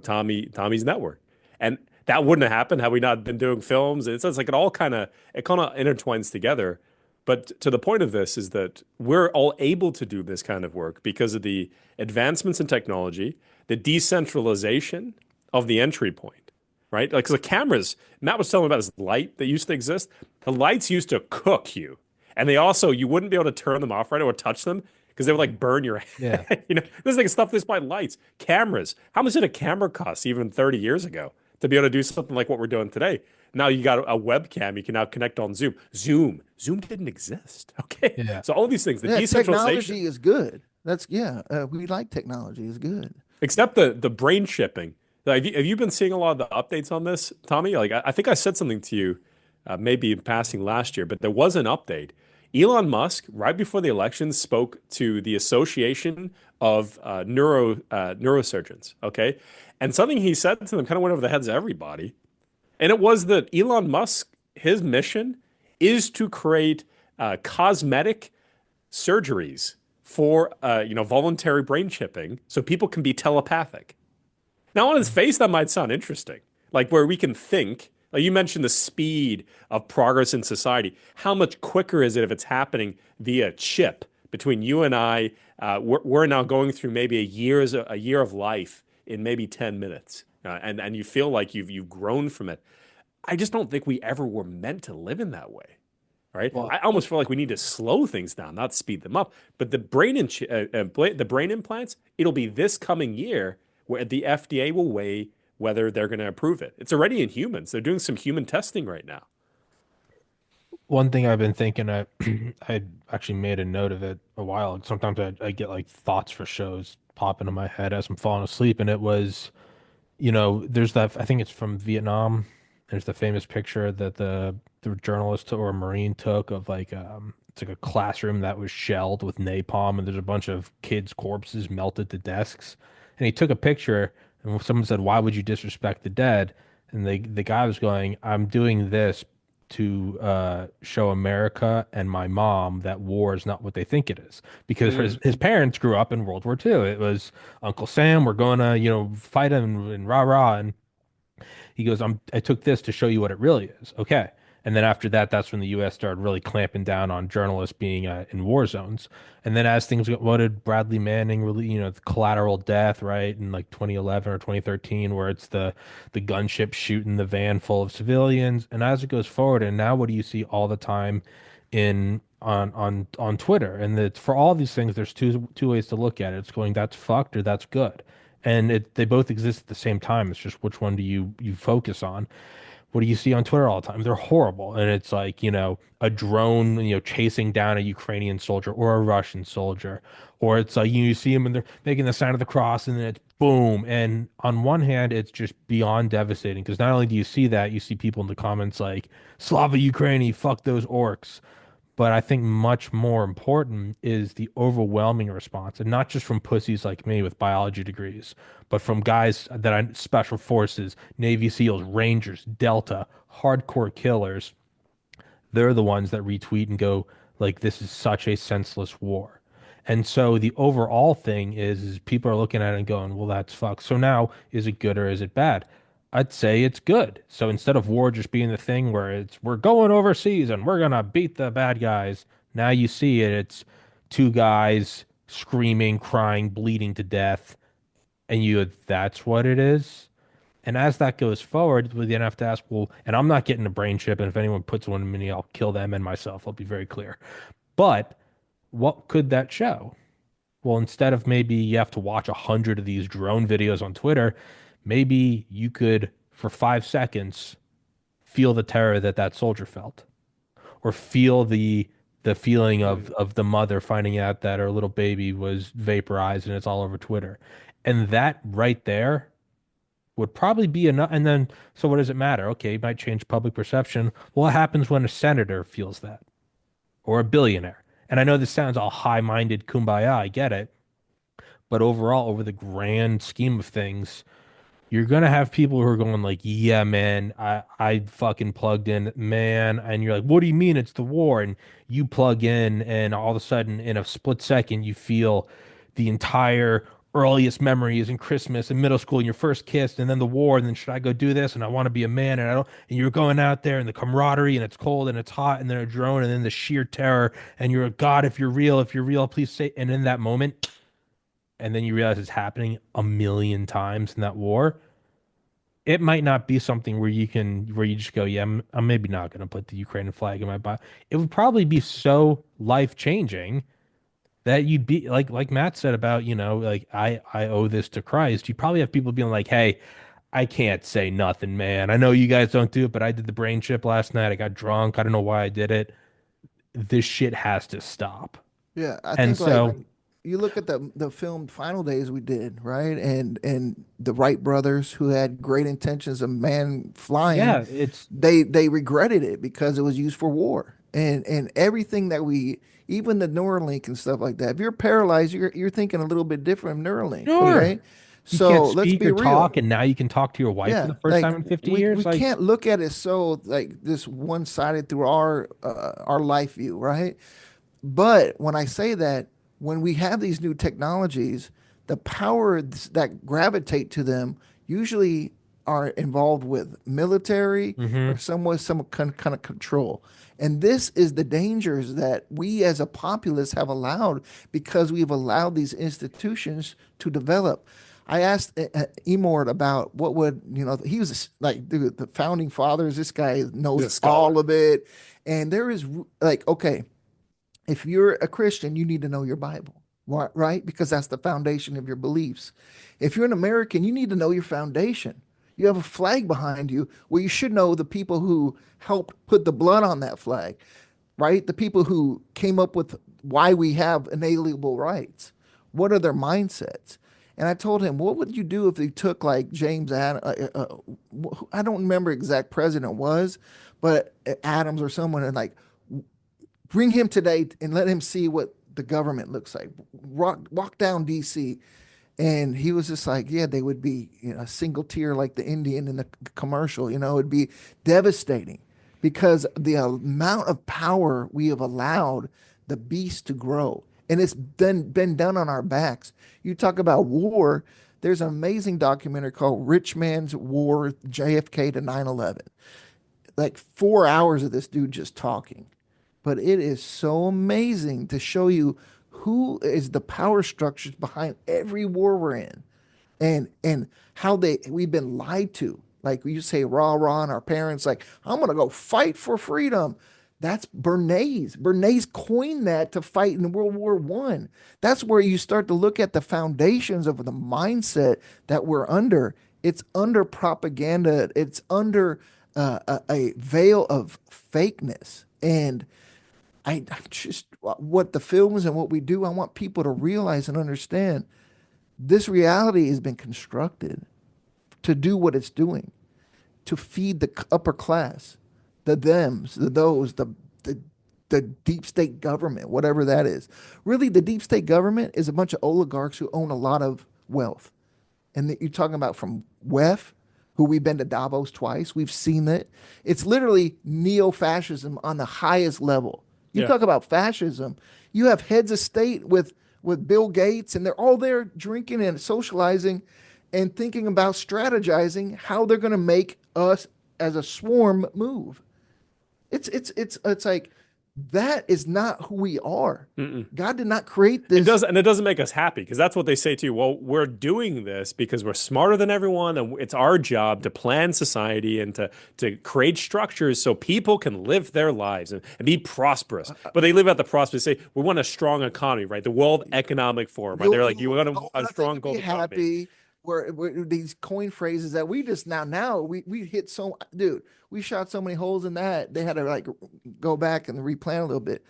Tommy's network. And that wouldn't have happened had we not been doing films. And it's like it kind of intertwines together. But to the point of this is that we're all able to do this kind of work because of the advancements in technology, the decentralization of the entry point, right? Like, 'cause the cameras, Matt was telling me about this light that used to exist. The lights used to cook you. And you wouldn't be able to turn them off right or touch them because they would like burn your Yeah. head. This like stuff this by lights, cameras. How much did a camera cost even 30 years ago to be able to do something like what we're doing today? Now you got a webcam you can now connect on Zoom. Zoom didn't exist. Okay. Yeah. So all these things, the Yeah, decentralization, technology is good. That's yeah. We like technology is good. except the brain shipping. Like, have you been seeing a lot of the updates on this, Tommy? Like, I think I said something to you, maybe in passing last year, but there was an update. Elon Musk, right before the election, spoke to the Association of Neurosurgeons. Okay, and something he said to them kind of went over the heads of everybody, and it was that Elon Musk, his mission is to create cosmetic surgeries for voluntary brain chipping, so people can be telepathic. Now, on his face, that might sound interesting. Like where we can think, like you mentioned the speed of progress in society. How much quicker is it if it's happening via chip between you and I? We're now going through maybe a year of life in maybe 10 minutes. And you feel like you've grown from it. I just don't think we ever were meant to live in that way. Right? Well, I almost feel like we need to slow things down, not speed them up. But the brain implants, it'll be this coming year where the FDA will weigh whether they're going to approve it. It's already in humans. They're doing some human testing right now. one thing I've been thinking, I actually made a note of it a while. Sometimes I get like thoughts for shows pop into my head as I'm falling asleep, and it was, there's that, I think it's from Vietnam. There's the famous picture that the journalist or Marine took of like it's like a classroom that was shelled with napalm, and there's a bunch of kids' corpses melted to desks. And he took a picture, and someone said, "Why would you disrespect the dead?" And the guy was going, "I'm doing this to show America and my mom that war is not what they think it is." Because Mm. his parents grew up in World War II. It was Uncle Sam, we're going to, fight him and rah rah. And he goes, I took this to show you what it really is. Okay. And then after that, that's when the U.S. started really clamping down on journalists being in war zones. And then as things got, what did Bradley Manning really, the collateral death, right? In like 2011 or 2013, where it's the gunship shooting the van full of civilians. And as it goes forward, and now what do you see all the time on Twitter? And it's for all these things, there's two ways to look at it. It's going, that's fucked or that's good. And they both exist at the same time. It's just which one do you focus on? what do you see on Twitter all the time? They're horrible. And it's like, a drone, chasing down a Ukrainian soldier or a Russian soldier. Or it's like you see them and they're making the sign of the cross and then it's boom. And on one hand, it's just beyond devastating because not only do you see that, you see people in the comments like, Slava Ukraini, fuck those orcs. But I think much more important is the overwhelming response, and not just from pussies like me with biology degrees, but from guys that I special forces, Navy SEALs, Rangers, Delta, hardcore killers. They're the ones that retweet and go like, "This is such a senseless war." And so the overall thing is people are looking at it and going, "Well, that's fucked." So now, is it good or is it bad? I'd say it's good. So instead of war just being the thing where it's we're going overseas and we're gonna beat the bad guys, now you see it. It's two guys screaming, crying, bleeding to death, and that's what it is. And as that goes forward, we then have to ask, well, and I'm not getting a brain chip, and if anyone puts one in me, I'll kill them and myself. I'll be very clear. But what could that show? Well, instead of maybe you have to watch 100 of these drone videos on Twitter, maybe you could, for 5 seconds, feel the terror that that soldier felt, or feel the feeling of the mother finding out that her little baby was vaporized and it's all over Twitter. And that right there would probably be enough. And then, so what does it matter? Okay, it might change public perception. Well, what happens when a senator feels that or a billionaire? And I know this sounds all high-minded kumbaya, I get it. But overall, over the grand scheme of things, you're gonna have people who are going like, "Yeah, man, I fucking plugged in, man," and you're like, "What do you mean it's the war?" And you plug in, and all of a sudden, in a split second, you feel the entire earliest memories in Christmas and middle school and your first kiss, and then the war, and then should I go do this? And I want to be a man, and I don't. And you're going out there, and the camaraderie, and it's cold, and it's hot, and then a drone, and then the sheer terror, and you're like, God, if you're real, please say. And in that moment, and then you realize it's happening a million times in that war, it might not be something where you just go, yeah, I'm maybe not going to put the Ukrainian flag in my Bible. It would probably be so life changing that you'd be like Matt said about, like I owe this to Christ. You probably have people being like, hey, I can't say nothing, man. I know you guys don't do it, but I did the brain chip last night. I got drunk. I don't know why I did it. This shit has to stop. Yeah, I And think like so, you look at the film Final Days we did, right? And the Wright brothers who had great intentions of man flying, yeah, it's they regretted it because it was used for war. And everything that we even the Neuralink and stuff like that. If you're paralyzed, you're thinking a little bit different of Neuralink, sure. right? You can't So let's speak be or real. talk, and now you can talk to your wife for Yeah, the first like time in 50 we years. Like, can't look at it so like this one-sided through our life view, right? But when I say that, when we have these new technologies, the powers that gravitate to them usually are involved with military or hmm some kind of control. And this is the dangers that we as a populace have allowed because we've allowed these institutions to develop. I asked Emord about what would, he was like the founding fathers. This guy knows The all scholar. of it. And there is like, okay, if you're a Christian, you need to know your Bible, right? Because that's the foundation of your beliefs. If you're an American, you need to know your foundation. You have a flag behind you where you should know the people who helped put the blood on that flag, right? The people who came up with why we have inalienable rights. What are their mindsets? And I told him, what would you do if they took like James Ad, I don't remember exact president was, but Adams or someone, and like bring him today and let him see what the government looks like. Walk down DC. And he was just like, yeah, they would be, a single tier like the Indian in the commercial, it'd be devastating because the amount of power we have allowed the beast to grow. And it's been done on our backs. You talk about war, there's an amazing documentary called Rich Man's War, JFK to 9/11. Like 4 hours of this dude just talking, but it is so amazing to show you who is the power structures behind every war we're in, and how we've been lied to. Like you say, rah rah, and our parents like, I'm gonna go fight for freedom. That's Bernays. Bernays coined that to fight in World War One. That's where you start to look at the foundations of the mindset that we're under. It's under propaganda. It's under a veil of fakeness. And I just, what the films and what we do, I want people to realize and understand this reality has been constructed to do what it's doing, to feed the upper class, the thems, the those, the the deep state government, whatever that is. Really, the deep state government is a bunch of oligarchs who own a lot of wealth. And you're talking about from WEF, who we've been to Davos twice. We've seen it. It's literally neo-fascism on the highest level. You Yeah. talk about fascism. You have heads of state with Bill Gates, and they're all there drinking and socializing and thinking about strategizing how they're going to make us as a swarm move. It's like that is not who we are. Mm-mm. God did not create It this. does, and it doesn't make us happy because that's what they say to you. Well, we're doing this because we're smarter than everyone, and it's our job to plan society and to create structures so people can live their lives and be prosperous. But they live out the prosperous. They say we want a strong economy, right? The World Economic Forum, right? They're like, you want Old a nothing strong to be global economy. happy. Where these coin phrases that we just now we hit so dude, we shot so many holes in that they had to like go back and replan a little bit.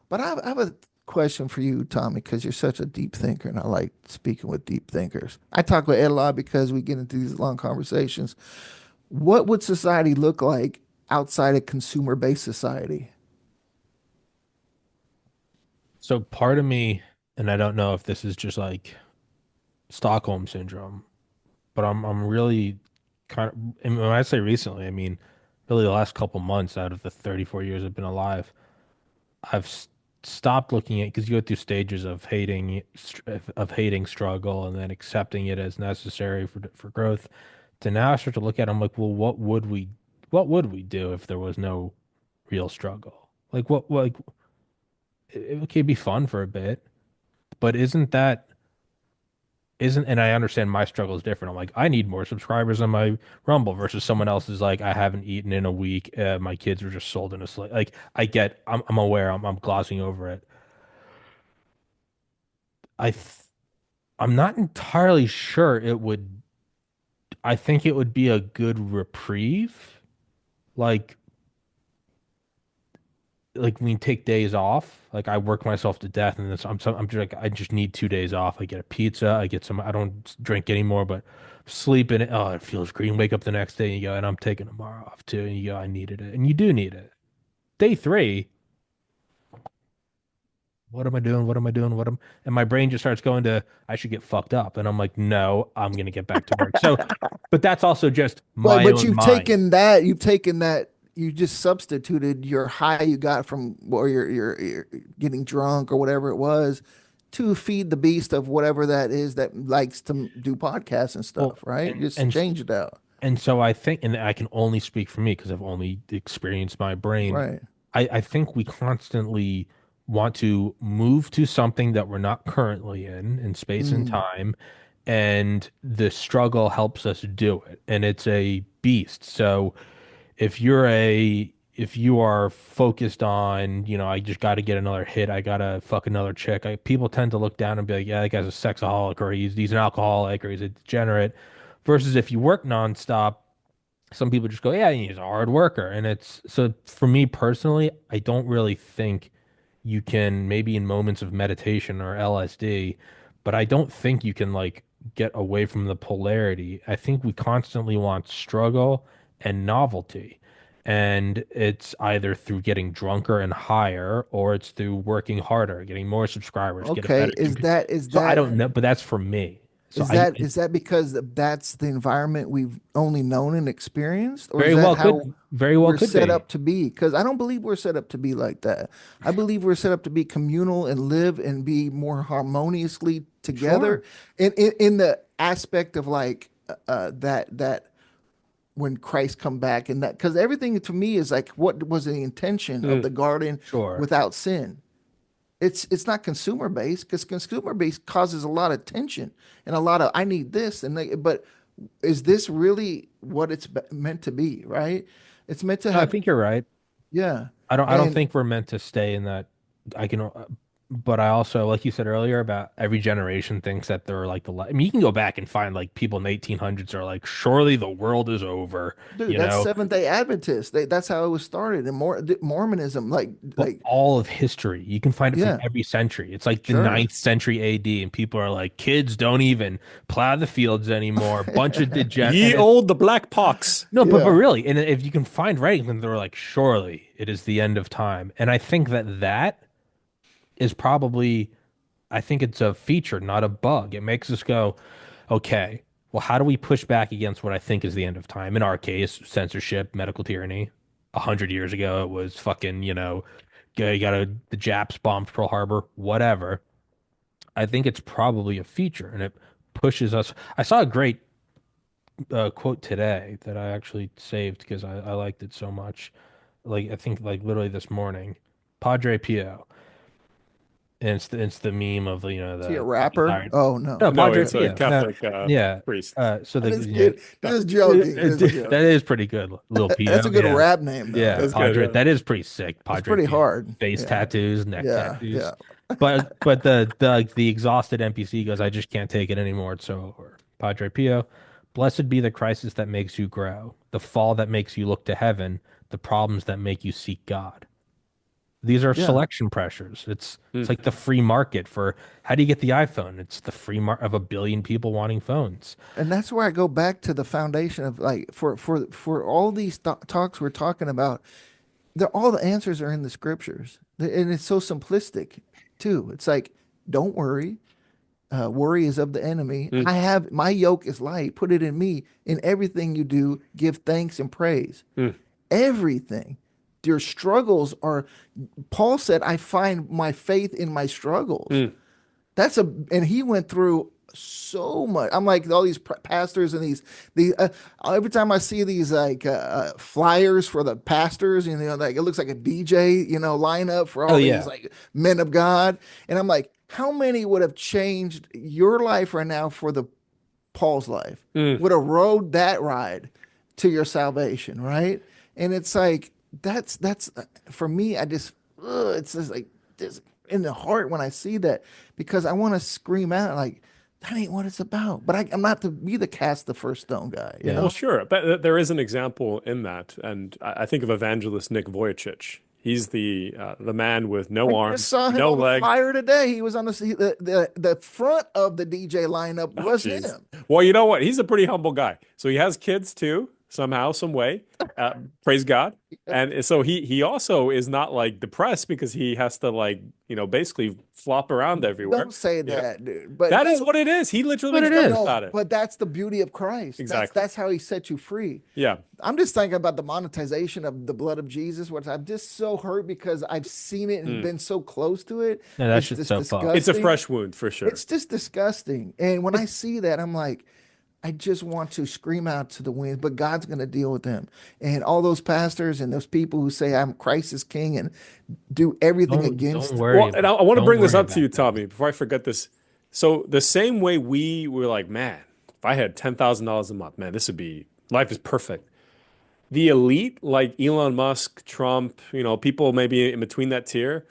But I have a question for you, Tommy, because you're such a deep thinker, and I like speaking with deep thinkers. I talk with Ed a lot because we get into these long conversations. What would society look like outside a consumer-based society? So part of me, and I don't know if this is just like Stockholm syndrome, but I'm really kind of, and when I say recently, I mean really the last couple months out of the 34 years I've been alive, I've stopped looking at because you go through stages of hating struggle and then accepting it as necessary for growth. To now I start to look at it, I'm like, well, what would we do if there was no real struggle? Like what like it could be fun for a bit, but isn't and I understand my struggle is different. I'm like, I need more subscribers on my Rumble versus someone else is like, I haven't eaten in a week. My kids were just sold in a slate. Like, I'm aware. I'm glossing over it. I, th I'm not entirely sure it would. I think it would be a good reprieve. Like, like when you take days off. Like I work myself to death, and I'm just like I just need 2 days off. I get a pizza. I get some. I don't drink anymore, but sleep in it. Oh, it feels green. Wake up the next day and you go, and I'm taking tomorrow off too. And you go, I needed it, and you do need it. Day three, what am I doing? What am I doing? And my brain just starts going to I should get fucked up, and I'm like, no, I'm gonna get back to work. So, but that's also just my But own mind. you've taken that, you just substituted your high you got from, or you're getting drunk or whatever it was, to feed the beast of whatever that is that likes to do podcasts and Well, stuff, right? and Just and change it out. And so I think, and I can only speak for me because I've only experienced my brain. Right. I think we constantly want to move to something that we're not currently in space and Mm. time, and the struggle helps us do it. And it's a beast. So if you are focused on, I just got to get another hit, I gotta fuck another chick. People tend to look down and be like, yeah, that guy's a sexaholic, or he's an alcoholic, or he's a degenerate. Versus if you work nonstop, some people just go, yeah, he's a hard worker. And it's so for me personally, I don't really think you can, maybe in moments of meditation or LSD, but I don't think you can like get away from the polarity. I think we constantly want struggle and novelty. And it's either through getting drunker and higher, or it's through working harder, getting more subscribers, get a Okay. better computer. So I don't know, but that's for me. So Is that because that's the environment we've only known and experienced, or is very that well how we're could set be. up to be? Because I don't believe we're set up to be like that. I believe we're set up to be communal and live and be more harmoniously Sure. together in the aspect of like that when Christ come back, and that because everything to me is like, what was the intention of Mm. the garden Sure. without sin? It's not consumer based, because consumer based causes a lot of tension and a lot of I need this and but is this really what it's meant to be, right? It's meant to No, I have, think you're right. yeah. I don't And think we're meant to stay in that. I can. but I also, like you said earlier, about every generation thinks that they're like I mean, you can go back and find like people in the 1800s are like, surely the world is over, Dude, you that's know? Seventh Day Adventist. That's how it was started. And Mormonism, But like, all of history, you can find it from yeah, every century. It's like the sure. ninth century AD, and people are like, kids don't even plow the fields anymore. Bunch of degen, and Ye it's old the black pox. no, but Yeah. really, and if you can find writing, then they're like, surely it is the end of time. And I think that that is probably, I think it's a feature, not a bug. It makes us go, okay, well, how do we push back against what I think is the end of time? In our case, censorship, medical tyranny. 100 years ago, it was fucking, you got the Japs bombed Pearl Harbor, whatever. I think it's probably a feature, and it pushes us. I saw a great quote today that I actually saved because I liked it so much. Like I think like literally this morning, Padre Pio, and it's the meme of Is he a the rapper? desired. Oh no. No, No, Padre it's a Pio. No, Catholic yeah. priest. So the Just kidding. Just joking. Just that joking. is pretty good, Lil That's Pio. a good Yeah, rap name though. yeah. That's Yeah. good. Padre, Yeah. that is pretty sick. That's Padre pretty Pio, hard. face Yeah. tattoos, neck Yeah. tattoos. Yeah. But the exhausted NPC goes, I just can't take it anymore. It's so over. Padre Pio, blessed be the crisis that makes you grow, the fall that makes you look to heaven, the problems that make you seek God. These are Yeah. selection pressures. It's Hmm. like the free market for how do you get the iPhone? It's the free market of a billion people wanting phones. And that's where I go back to the foundation of like for all these talks we're talking about, they're all the answers are in the scriptures. And it's so simplistic too. It's like, don't worry. Worry is of the enemy. Hmm. I have my yoke is light. Put it in me. In everything you do, give thanks and praise. Hmm. Everything. Your struggles are, Paul said, I find my faith in my struggles. Hmm. And he went through so much. I'm like all these pastors and these every time I see these like flyers for the pastors, like it looks like a DJ, lineup for Oh all these yeah. like men of God. And I'm like, how many would have changed your life right now for the Paul's life? Hmm. Would have rode that ride to your salvation, right? And it's like that's for me. It's just like this in the heart when I see that because I want to scream out like that ain't what it's about. But I'm not to be the cast the first stone guy, you Yeah. Well, know? sure, but there is an example in that, and I think of evangelist Nick Vujicic. He's the man with I no just arms, saw him no on the legs. flyer today. He was on the front of the DJ lineup Oh, was jeez. him. Well, you know what? He's a pretty humble guy. So he has kids too, somehow, some way. Praise God. And so he also is not like depressed because he has to like, basically flop around everywhere. Don't say Yeah. that, dude. But That is what it is. He literally But makes it jokes is. about it. but that's the beauty of Christ. That's Exactly. that's how he set you free. Yeah. I'm just thinking about the monetization of the blood of Jesus, which I'm just so hurt because I've seen it and Mm. been so close to it. No, that It's shit's just so fucked. It's a disgusting. fresh wound for sure. It's just disgusting. And when I see that, I'm like, I just want to scream out to the wind, but God's going to deal with them. And all those pastors and those people who say I'm Christ is king and do everything Don't against. worry Well, and about I want to don't bring this worry up to about you, that. Tommy, before I forget this. So the same way we were like, man, if I had $10,000 a month, man, this would be life is perfect. The elite, like Elon Musk, Trump, people maybe in between that tier,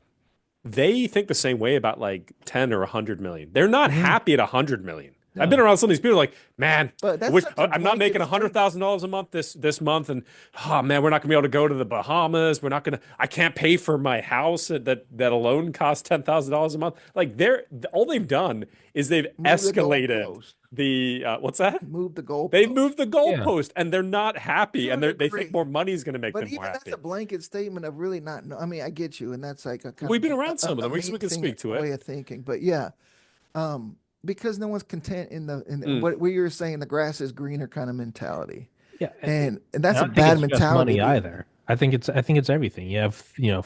they think the same way about like 10 or 100 million. They're not Mhm. happy at 100 million. I've been No. around some of these people like, man, But that's such a I'm not making blanket statement. $100,000 a month this month, and oh man, we're not gonna be able to go to the Bahamas. We're not gonna. I can't pay for my house that alone costs $10,000 a month. Like all they've done is they've Move the escalated goalpost. the what's that? Move the They've goalpost. moved the Yeah. goalpost, and they're not happy, To and a they think degree. more money is going to make But them more even that's a happy. blanket statement of really not. I mean, I get you, and that's like a kind We've of been around some of a them. mean We can thing, speak to a it. way of thinking. But yeah, because no one's content Mm. what we were saying, the grass is greener kind of mentality, Yeah. and And that's I a don't think bad it's just mentality money to be. either. I think it's everything. You have,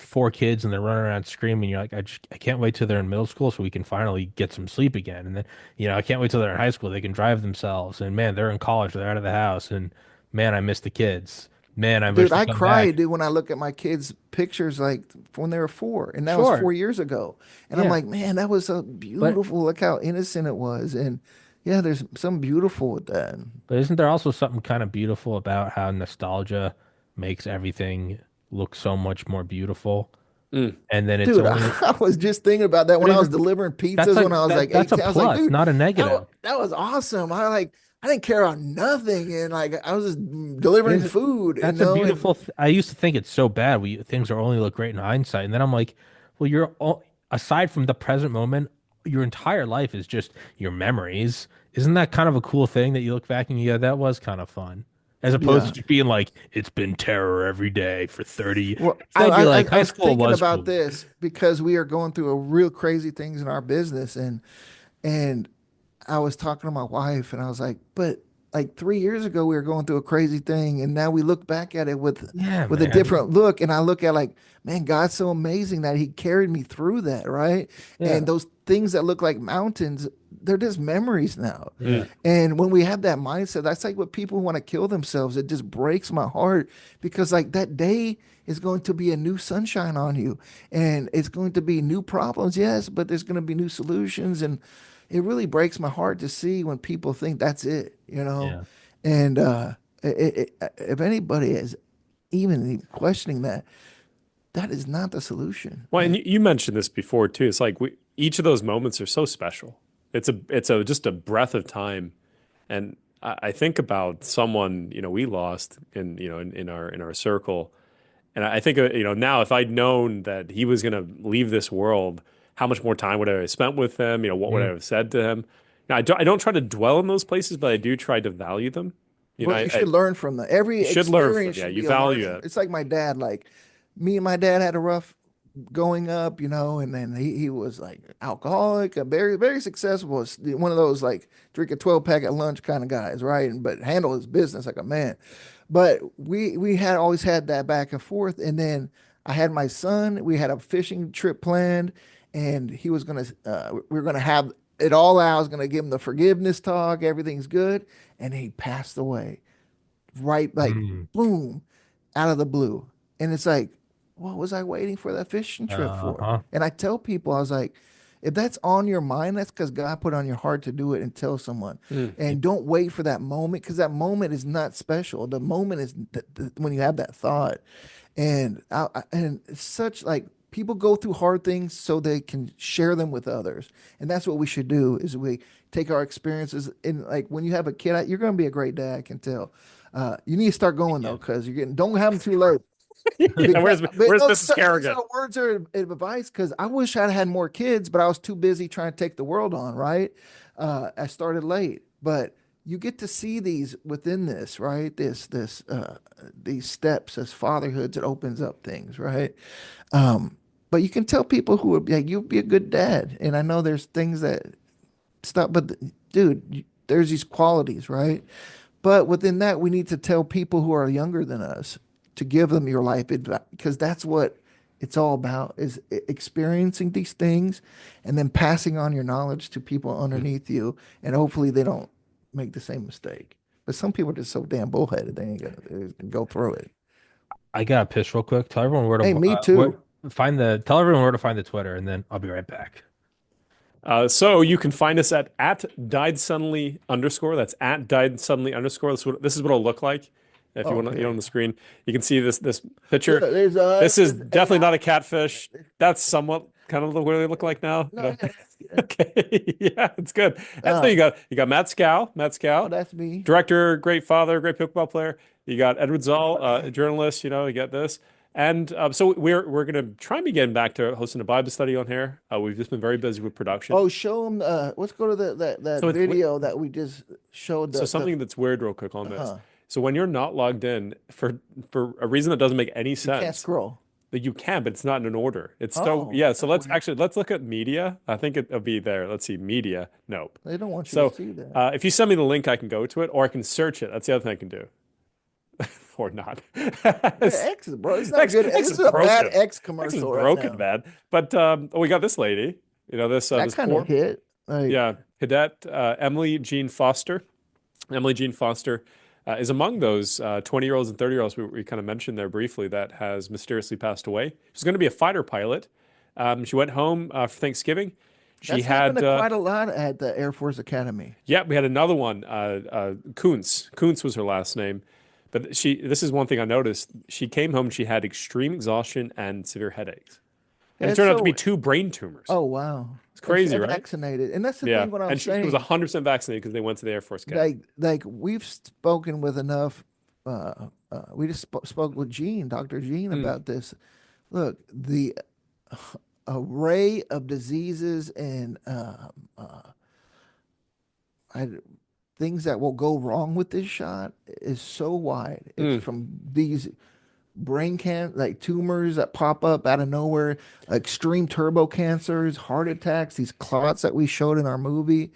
four kids and they're running around screaming. You're like, I can't wait till they're in middle school so we can finally get some sleep again. And then, I can't wait till they're in high school. They can drive themselves. And man, they're in college. They're out of the house. And man, I miss the kids. Man, I wish Dude, they I come cried, back. dude, when I look at my kids' pictures like when they were 4, and that was Sure. 4 years ago. And I'm Yeah. like, man, that was so But beautiful. Look how innocent it was. And yeah, there's some beautiful with that. but isn't there also something kind of beautiful about how nostalgia makes everything look so much more beautiful? Mm. And then it's Dude, only I was just thinking about that not when I was even delivering that's pizzas when like I was like that's a 18. I was like, plus, dude, not a negative. that was awesome. I didn't care about nothing, and like I was just delivering There's food, that's a and beautiful th I used to think it's so bad. Things are only look great in hindsight. And then I'm like, well, aside from the present moment, your entire life is just your memories. Isn't that kind of a cool thing that you look back and you go, that was kind of fun? As opposed to yeah. just being like, it's been terror every day for 30. Well, I'd be like, I high was school thinking was about cool. this because we are going through a real crazy things in our business, and I was talking to my wife, and I was like, but like 3 years ago we were going through a crazy thing, and now we look back at it Yeah, with a man. different look, and I look at like, man, God's so amazing that He carried me through that, right? And Yeah. those things that look like mountains, they're just memories now. Yeah. Mm. And when we have that mindset, that's like what people who want to kill themselves. It just breaks my heart because like that day is going to be a new sunshine on you, and it's going to be new problems, yes, but there's going to be new solutions, and it really breaks my heart to see when people think that's it. Yeah. And if anybody is even questioning that, that is not the solution. Well, and you mentioned this before too. It's like each of those moments are so special. It's a just a breath of time, and I think about someone we lost in our circle, and I think now if I'd known that he was going to leave this world, how much more time would I have spent with him? What would I Mm. have said to him? Now, I don't try to dwell in those places, but I do try to value them. Well, you I should learn from that. Every you should learn from experience yeah. should You be a value learning. it. It's like my dad. Like me and my dad had a rough going up, and then he was like alcoholic, a very, very successful, one of those like drink a 12 pack at lunch kind of guys, right? And but handle his business like a man. But we had always had that back and forth. And then I had my son, we had a fishing trip planned, and he was gonna we were gonna have it all out. I was gonna give him the forgiveness talk, everything's good. And he passed away right like Mm. boom out of the blue. And it's like, what was I waiting for that fishing trip for? Uh-huh. And I tell people, I was like, if that's on your mind, that's because God put on your heart to do it and tell someone. Mm. And don't wait for that moment because that moment is not special. The moment is when you have that thought. And it's such like people go through hard things so they can share them with others. And that's what we should do is we take our experiences and like when you have a kid, you're going to be a great dad, I can tell. You need to start going though, Yeah. because you're getting don't have them too late. Yeah, Because but where's no, Mrs. these Kerrigan? are words of advice because I wish I'd had more kids, but I was too busy trying to take the world on, right? I started late, but you get to see these within this, right? These steps as fatherhoods, it opens up things, right? But you can tell people who would be like, you'll be a good dad. And I know there's things that stop, but dude, there's these qualities, right? But within that, we need to tell people who are younger than us to give them your life advice because that's what it's all about is experiencing these things and then passing on your knowledge to people underneath you. And hopefully they don't make the same mistake. But some people are just so damn bullheaded, they ain't gonna go through it. I got to piss real quick. Tell everyone Hey, me too. tell everyone where to find the Twitter, and then I'll be right back. So you can find us at died suddenly underscore. That's at died suddenly underscore. This is what it'll look like. If you want to, on Okay. the screen, you can see this Look, picture. there's This us. is Hey, definitely not a catfish. That's somewhat kind of what they look like now. no, yeah, yeah. Okay, yeah, it's good. And so Uh, you got Matt Scow, oh, that's me. director, great father, great pickleball player. You got Edward Zoll, a journalist. You get this. And so we're gonna try and be getting back to hosting a Bible study on here. We've just been very busy with production. Oh, show them. Let's go to that So video that we just showed. so The something that's weird, real quick on this. uh So when you're not logged in for a reason that doesn't make any You can't sense, scroll. that you can, but it's not in an order. It's so Oh, yeah. So that's weird. let's look at media. I think it'll be there. Let's see media. Nope. They don't want you to So see that. if you send me the link, I can go to it, or I can search it. That's the other thing I can do, or not. Yeah, X is bro. It's not good. X This is is a bad broken. X X is commercial right broken, now. man. But we got this lady. That This kind of poor hit. Like, yeah cadet Emily Jean Foster. Emily Jean Foster is among those 20-year-olds and 30-year-olds we kind of mentioned there briefly that has mysteriously passed away. She's going to be a fighter pilot. She went home for Thanksgiving. She that's happened had, to quite a lot at the Air Force Academy. yeah, we had another one, Kuntz. Kuntz was her last name. But this is one thing I noticed. She came home, she had extreme exhaustion and severe headaches. And it It's turned out to be so. two brain tumors. Oh wow. It's And she's crazy, right? vaccinated, and that's the Yeah. thing. What I'm And she was saying, 100% vaccinated because they went to the Air Force Academy. like we've spoken with enough. We just spoke with Gene, Dr. Gene, Mm. about this. Look, the array of diseases and I, things that will go wrong with this shot is so wide. It's Mm. from these like tumors that pop up out of nowhere, extreme turbo cancers, heart attacks, these clots that we showed in our movie.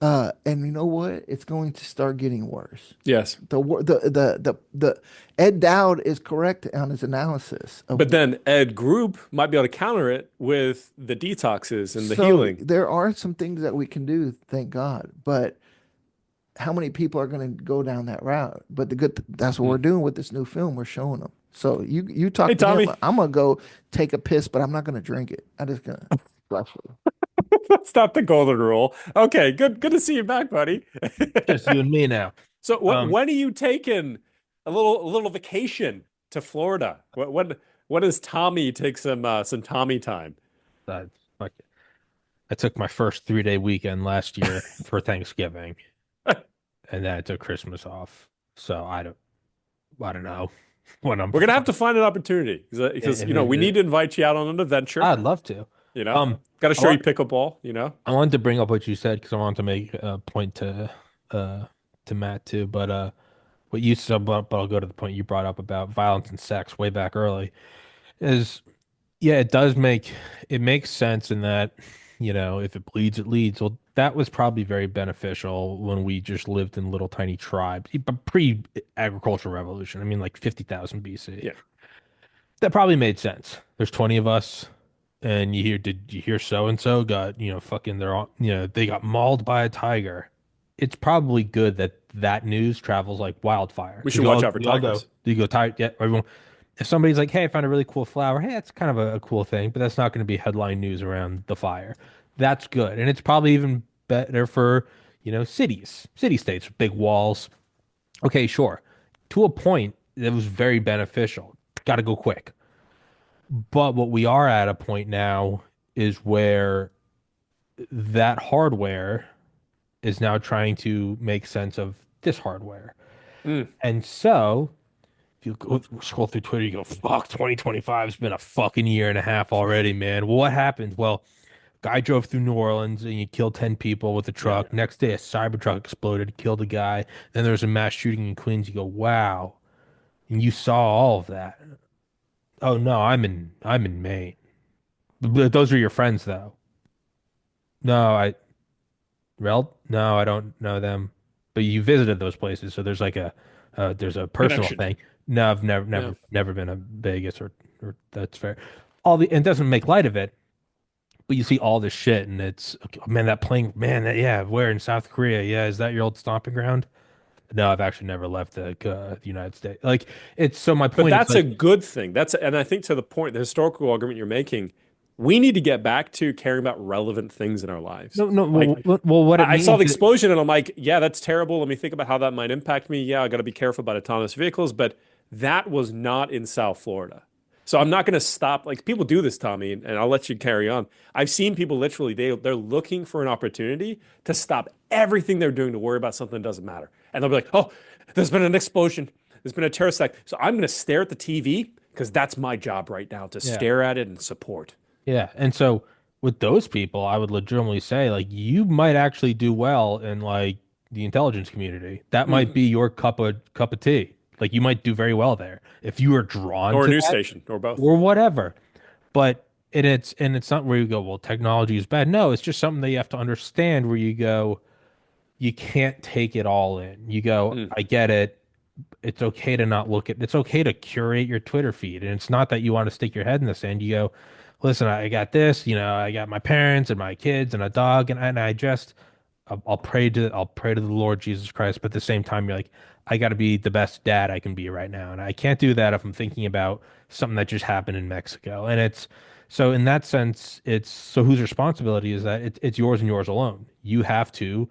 And you know what? It's going to start getting worse. Yes. The Ed Dowd is correct on his analysis of. But then Ed Group might be able to counter it with the detoxes and the So healing. there are some things that we can do, thank God. But how many people are going to go down that route? But that's what we're Mm. doing with this new film. We're showing them. So you Hey, talk to him. Tommy, I'm gonna go take a piss, but I'm not gonna drink it. I'm just gonna flush it. that's not the golden rule. Okay, good to see you back, buddy. Just you and me now. So Um, when are you taking a little vacation to Florida? When does Tommy take some Tommy time? I, fuck it. I took my first 3-day weekend last year for Thanksgiving, and then I took Christmas off. So I don't know when I'm. We're gonna have to find an opportunity because If we need it, to invite you out on an adventure. I'd love to. You know, Um, got to I show you want, pickleball. I wanted to bring up what you said because I wanted to make a point uh to Matt too. But what you said, but I'll go to the point you brought up about violence and sex way back early. Is Yeah, it makes sense in that, if it bleeds, it leads. Well, that was probably very beneficial when we just lived in little tiny tribes, but pre-agricultural revolution. I mean, like 50,000 BC. Yeah, That probably made sense. There's 20 of us, and did you hear so and so got, fucking they're all, they got mauled by a tiger. It's probably good that that news travels like wildfire we because should watch out for we all go, tigers. do you go tiger? Yeah, everyone. If somebody's like, "Hey, I found a really cool flower," hey, that's kind of a cool thing, but that's not going to be headline news around the fire. That's good, and it's probably even better for cities, city states, big walls. Okay, sure, to a point, it was very beneficial. Got to go quick. But what we are at a point now is where that hardware is now trying to make sense of this hardware. Mm. And so if you go scroll through Twitter, you go, fuck, 2025 has been a fucking year and a half already, man. Well, what happened? Well, guy drove through New Orleans and he killed 10 people with a Yeah, truck. Next day, a Cybertruck exploded, killed a guy. Then there was a mass shooting in Queens. You go, wow. And you saw all of that. Oh no, I'm in Maine. Those are your friends though. No, no, I don't know them. But you visited those places, so there's a personal connection. thing. No, I've never Yeah. never never been to Vegas or that's fair. It doesn't make light of it, but you see all this shit and it's okay, man, that plane, man, yeah, where in South Korea? Yeah, is that your old stomping ground? No, I've actually never left the United States. Like it's so my But point is that's a like good thing. And I think to the point, the historical argument you're making, we need to get back to caring about relevant things in our lives. no, Like well, what it I saw means the explosion and I'm like, yeah, that's terrible. Let me think about how that might impact me. Yeah, I got to be careful about autonomous vehicles, but that was not in South Florida. So I'm not going to stop. Like people do this, Tommy, and I'll let you carry on. I've seen people literally they're looking for an opportunity to stop everything they're doing to worry about something that doesn't matter. And they'll be like, "Oh, there's been an explosion. There's been a terrorist attack. So I'm going to stare at the TV because that's my job right now to yeah. stare at it and support." Yeah, and so with those people, I would legitimately say like you might actually do well in like the intelligence community. That might Mm. be your cup of tea. Like you might do very well there if you are drawn Or a to news that station or both. or whatever. But it's not where you go, well, technology is bad. No, it's just something that you have to understand where you go, you can't take it all in. You go, Mm. I get it. It's okay to curate your Twitter feed. And it's not that you want to stick your head in the sand. You go, listen, I got this, I got my parents and my kids and a dog, and I just I'll pray to the Lord Jesus Christ, but at the same time, you're like, I got to be the best dad I can be right now, and I can't do that if I'm thinking about something that just happened in Mexico. And it's so in that sense, it's so whose responsibility is that it's yours and yours alone. You have to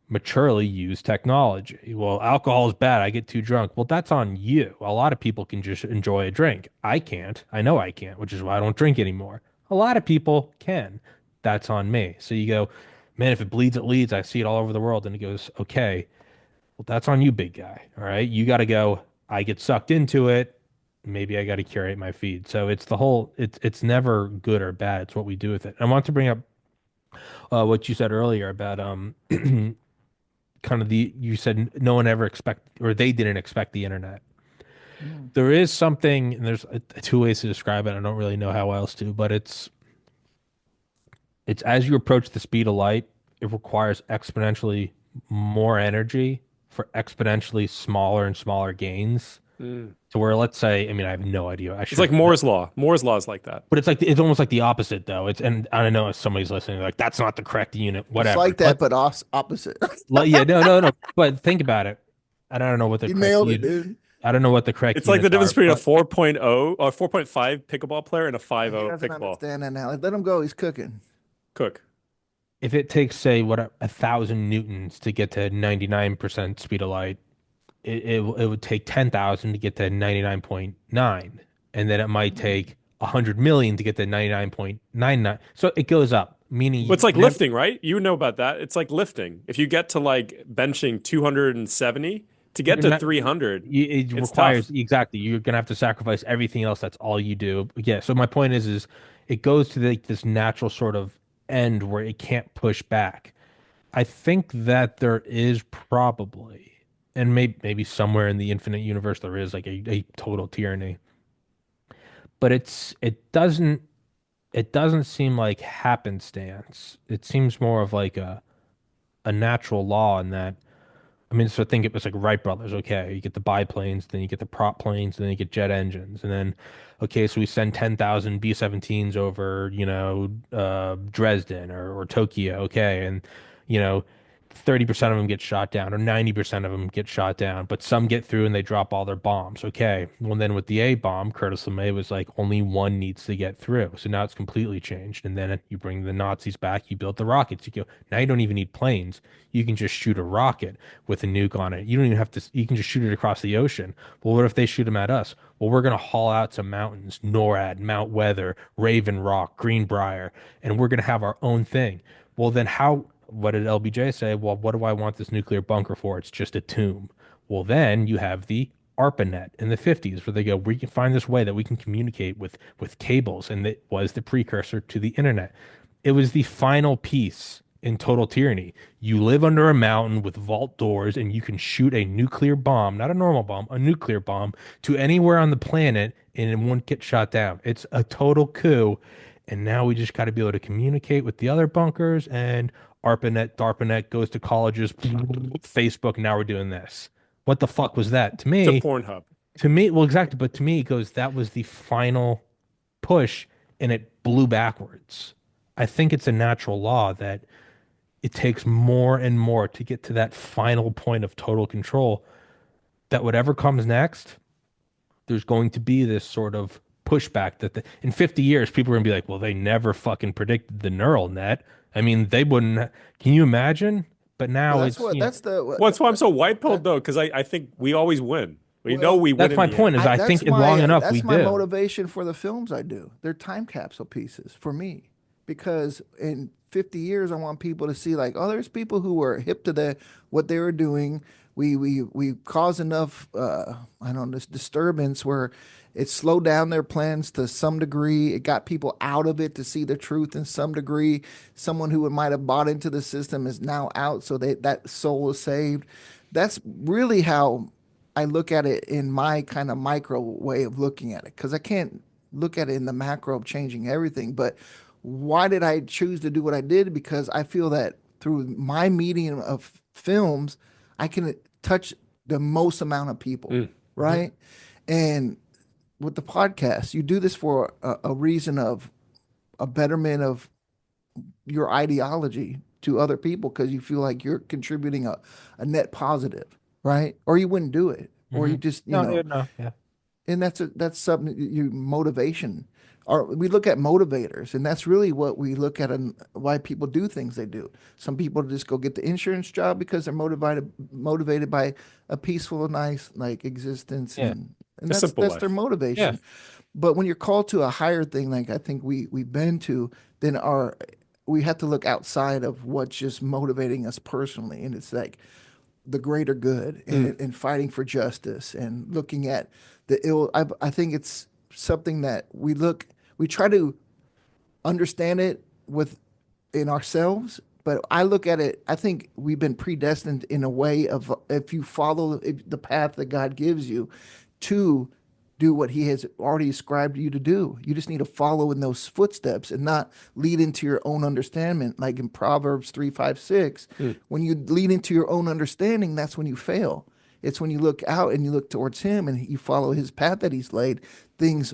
maturely use technology. Well, alcohol is bad. I get too drunk. Well, that's on you. A lot of people can just enjoy a drink. I can't. I know I can't, which is why I don't drink anymore. A lot of people can. That's on me. So you go, man, if it bleeds, it leads. I see it all over the world. And he goes, okay, well, that's on you, big guy. All right. You got to go, I get sucked into it. Maybe I got to curate my feed. So it's the whole, it's never good or bad. It's what we do with it. I want to bring up what you said earlier about kind of you said no one ever expect or they didn't expect the internet. Mm. There is something, and there's two ways to describe it. I don't really know how else to, but it's as you approach the speed of light, it requires exponentially more energy for exponentially smaller and smaller gains. Mm. To where, let's say, I mean, I have no idea. I It's should like have known. Moore's law. Moore's law is like that. But it's almost like the opposite though. And I don't know if somebody's listening, like that's not the correct unit, It's whatever. like that, but opposite. Like, yeah, no. But think about it. I don't know what the You correct nailed it, unit. dude. I don't know what the correct It's like the units difference are, between a but 4.0 or 4.5 pickleball player and a He 5.0 doesn't pickleball understand that now. Let him go. He's cooking. cook. if it takes, say, what 1,000 newtons to get to 99% speed of light, it would take 10,000 to get to 99.9, and then it might take 100 million to get to 99.99. So it goes up, meaning Well, it's like lifting, right? You know about that. It's like lifting. If you get to like benching 270 to get you're to not. 300, It it's tough. requires exactly. You're gonna have to sacrifice everything else. That's all you do. Yeah. So my point is it goes to this natural sort of end where it can't push back. I think that there is probably, and maybe somewhere in the infinite universe there is like a total tyranny, but it doesn't seem like happenstance. It seems more of like a natural law in that. I mean, so think it was like Wright brothers. Okay, you get the biplanes, then you get the prop planes, and then you get jet engines, and then okay, so we send 10,000 B-17s over, Dresden or Tokyo. Okay, and you know, 30% of them get shot down, or 90% of them get shot down, but some get through and they drop all their bombs. Okay, well then with the A bomb, Curtis LeMay was like, only one needs to get through. So now it's completely changed. And then you bring the Nazis back, you build the rockets. You go, now you don't even need planes. You can just shoot a rocket with a nuke on it. You don't even have to, you can just shoot it across the ocean. Well, what if they shoot them at us? Well, we're going to haul out some mountains, NORAD, Mount Weather, Raven Rock, Greenbrier, and we're going to have our own thing. Well, then what did LBJ say? Well, what do I want this nuclear bunker for? It's just a tomb. Well, then you have the ARPANET in the 50s where they go, we can find this way that we can communicate with cables. And it was the precursor to the internet. It was the final piece in total tyranny. You live under a mountain with vault doors and you can shoot a nuclear bomb, not a normal bomb, a nuclear bomb to anywhere on the planet and it won't get shot down. It's a total coup. And now we just got to be able to communicate with the other bunkers and ARPANET, DARPANET goes to colleges, Facebook, now we're doing this. What the fuck was that? It's a Pornhub. Well, exactly, but to me, it goes, that was the final push and it blew backwards. I think it's a natural law that it takes more and more to get to that final point of total control, that whatever comes next, there's going to be this sort of pushback that in 50 years, people are going to be like, well, they never fucking predicted the neural net. I mean, they wouldn't. Can you imagine? But Well, now that's it's, what that's the Well, that's why I'm so white pilled that, though, because I think we always win. We know well, we win that's in my the end. point is I think that's in long enough we that's my do. motivation for the films I do. They're time capsule pieces for me because in 50 years I want people to see like, oh, there's people who were hip to the what they were doing. We caused enough I don't know this disturbance where it slowed down their plans to some degree. It got people out of it to see the truth in some degree. Someone who might have bought into the system is now out, so that soul is saved. That's really how I look at it in my kind of micro way of looking at it because I can't look at it in the macro of changing everything. But why did I choose to do what I did? Because I feel that through my medium of films, I can touch the most amount of people, Mm. right? And with the podcast, you do this for a reason of a betterment of your ideology to other people because you feel like you're contributing a net positive, right? Or you wouldn't do it, or you Mhm. just, No, yeah, no, yeah. and that's something you motivation. Or we look at motivators, and that's really what we look at and why people do things they do. Some people just go get the insurance job because they're motivated by a peaceful, nice like existence Yeah. and and A simple that's their life. Yeah. motivation. But when you're called to a higher thing, like I think we've been to, then we have to look outside of what's just motivating us personally, and it's like the greater good Mm. and fighting for justice and looking at the ill. I think it's something that we try to understand it with in ourselves, but I look at it, I think we've been predestined in a way of if you follow the path that God gives you to do what he has already ascribed you to do. You just need to follow in those footsteps and not lead into your own understanding. Like in Proverbs 3, 5, 6, Mm. when you lead into your own understanding, that's when you fail. It's when you look out and you look towards him and you follow his path that he's laid, things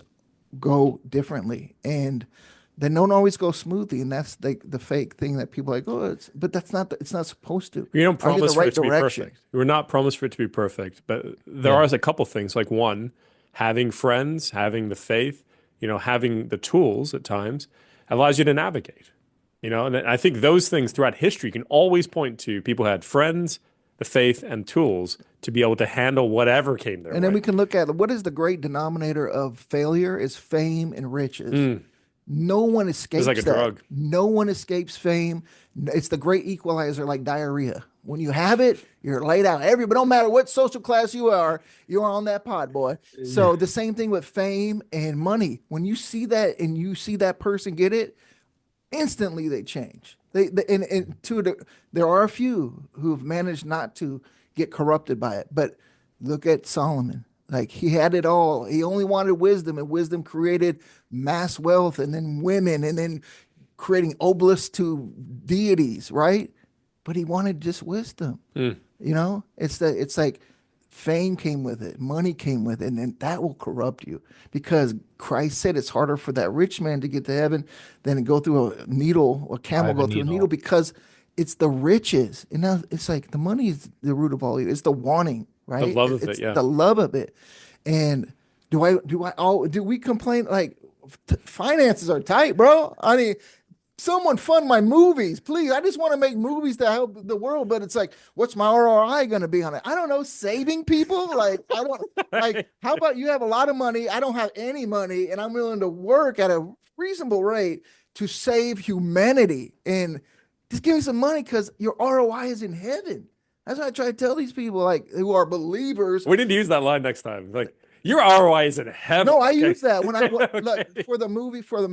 go differently. And they don't always go smoothly. And that's the fake thing that people are like, oh, but it's not supposed to. You don't Are you in the promise for right it to be direction? perfect. We're not promised for it to be perfect, but there Yeah. are a couple things. Like one, having friends, having the faith, having the tools at times allows you to navigate. And I think those things throughout history can always point to people who had friends, the faith, and tools to be able to handle whatever came their And then way. we can look at what is the great denominator of failure is fame and riches. Mm. No one It's like a escapes that. drug. No one escapes fame. It's the great equalizer like diarrhea. When you have it, you're laid out. Everybody, no matter what social class you are, you're on that pot, boy. Yeah. So the same thing with fame and money. When you see that and you see that person get it, instantly they change. There are a few who've managed not to get corrupted by it. But look at Solomon. Like he had it all. He only wanted wisdom, and wisdom created mass wealth, and then women, and then creating obelisks to deities, right? But he wanted just wisdom. Mm. It's like fame came with it, money came with it, and then that will corrupt you because Christ said it's harder for that rich man to get to heaven than to go through a needle, a I camel have a go through a needle needle. because it's the riches. And now it's like the money is the root of all evil. It's the wanting, The right? love of it, It's yeah. the love of it. And do we complain like finances are tight, bro? I mean, someone fund my movies, please. I just want to make movies to help the world, but it's like, what's my ROI going to be on it? I don't know. Saving people, like I don't like. How about you have a lot of money? I don't have any money, and I'm willing to work at a reasonable rate to save humanity, and just give me some money because your ROI is in heaven. That's what I try to tell these people, like who are believers. We need to use that line next time. Like, your ROI is in heaven. No, I Okay. use that when I look Okay. for the movie for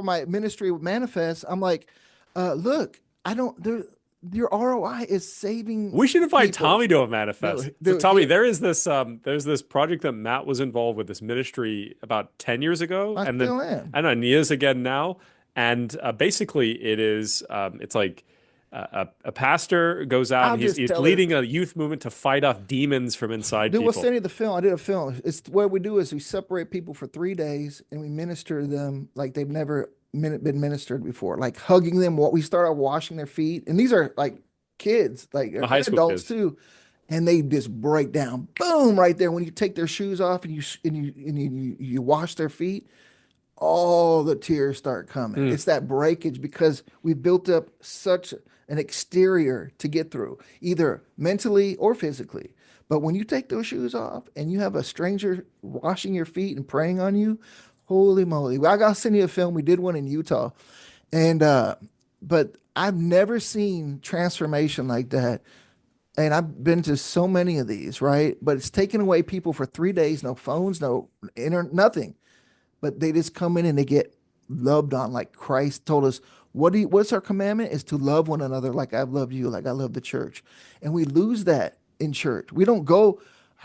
my ministry manifest. I'm like, look, I don't. Your ROI is saving We should invite people. Tommy to a manifest. Dude, So dude, Tommy, he, there's this project that Matt was involved with, this ministry about 10 years ago, I and then still am. I know he is again now. And basically it's like a pastor goes out I'll and he's just he's tell it. leading a youth movement to fight off demons from inside Dude, we'll people. send you the film. I did a film. It's what we do is we separate people for 3 days and we minister to them like they've never been ministered before, like hugging them. What we start out washing their feet, and these are like kids, like The high and school adults kids. too, and they just break down, boom, right there. When you take their shoes off and you wash their feet, all the tears start coming. Mm. It's that breakage because we built up such an exterior to get through, either mentally or physically. But when you take those shoes off and you have a stranger washing your feet and praying on you, holy moly. I gotta send you a film. We did one in Utah. And but I've never seen transformation like that. And I've been to so many of these, right? But it's taken away people for 3 days, no phones, no internet, nothing, but they just come in and they get loved on like Christ told us. What's our commandment is to love one another like I've loved you, like I love the church. And we lose that in church. We don't go.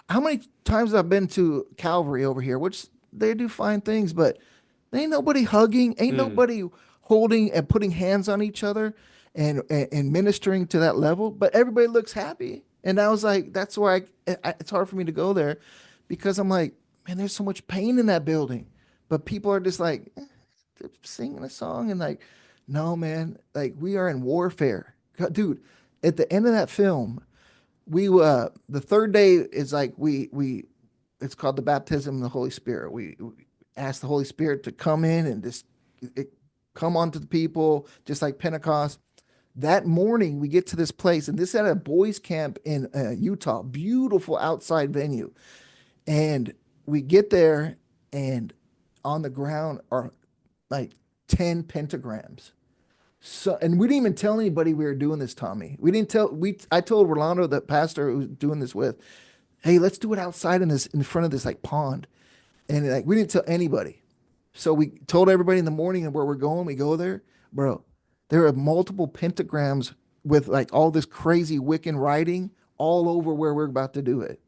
How many times I've been to Calvary over here, which they do fine things, but ain't nobody hugging, ain't Mm. nobody holding and putting hands on each other and ministering to that level. But everybody looks happy. And I was like, that's why it's hard for me to go there because I'm like, man, there's so much pain in that building. But people are just like they're singing a song and like, no, man, like we are in warfare. Dude, at the end of that film, we the third day is like we it's called the baptism of the Holy Spirit. We ask the Holy Spirit to come in and just it, come onto the people, just like Pentecost. That morning, we get to this place, and this is at a boys' camp in Utah, beautiful outside venue. And we get there, and on the ground are like 10 pentagrams. So, and we didn't even tell anybody we were doing this, Tommy. We didn't tell, I told Rolando, the pastor who's doing this with, hey, let's do it outside in front of this like pond. And like, we didn't tell anybody. So we told everybody in the morning and where we're going. We go there, bro. There are multiple pentagrams with like all this crazy Wiccan writing all over where we're about to do it.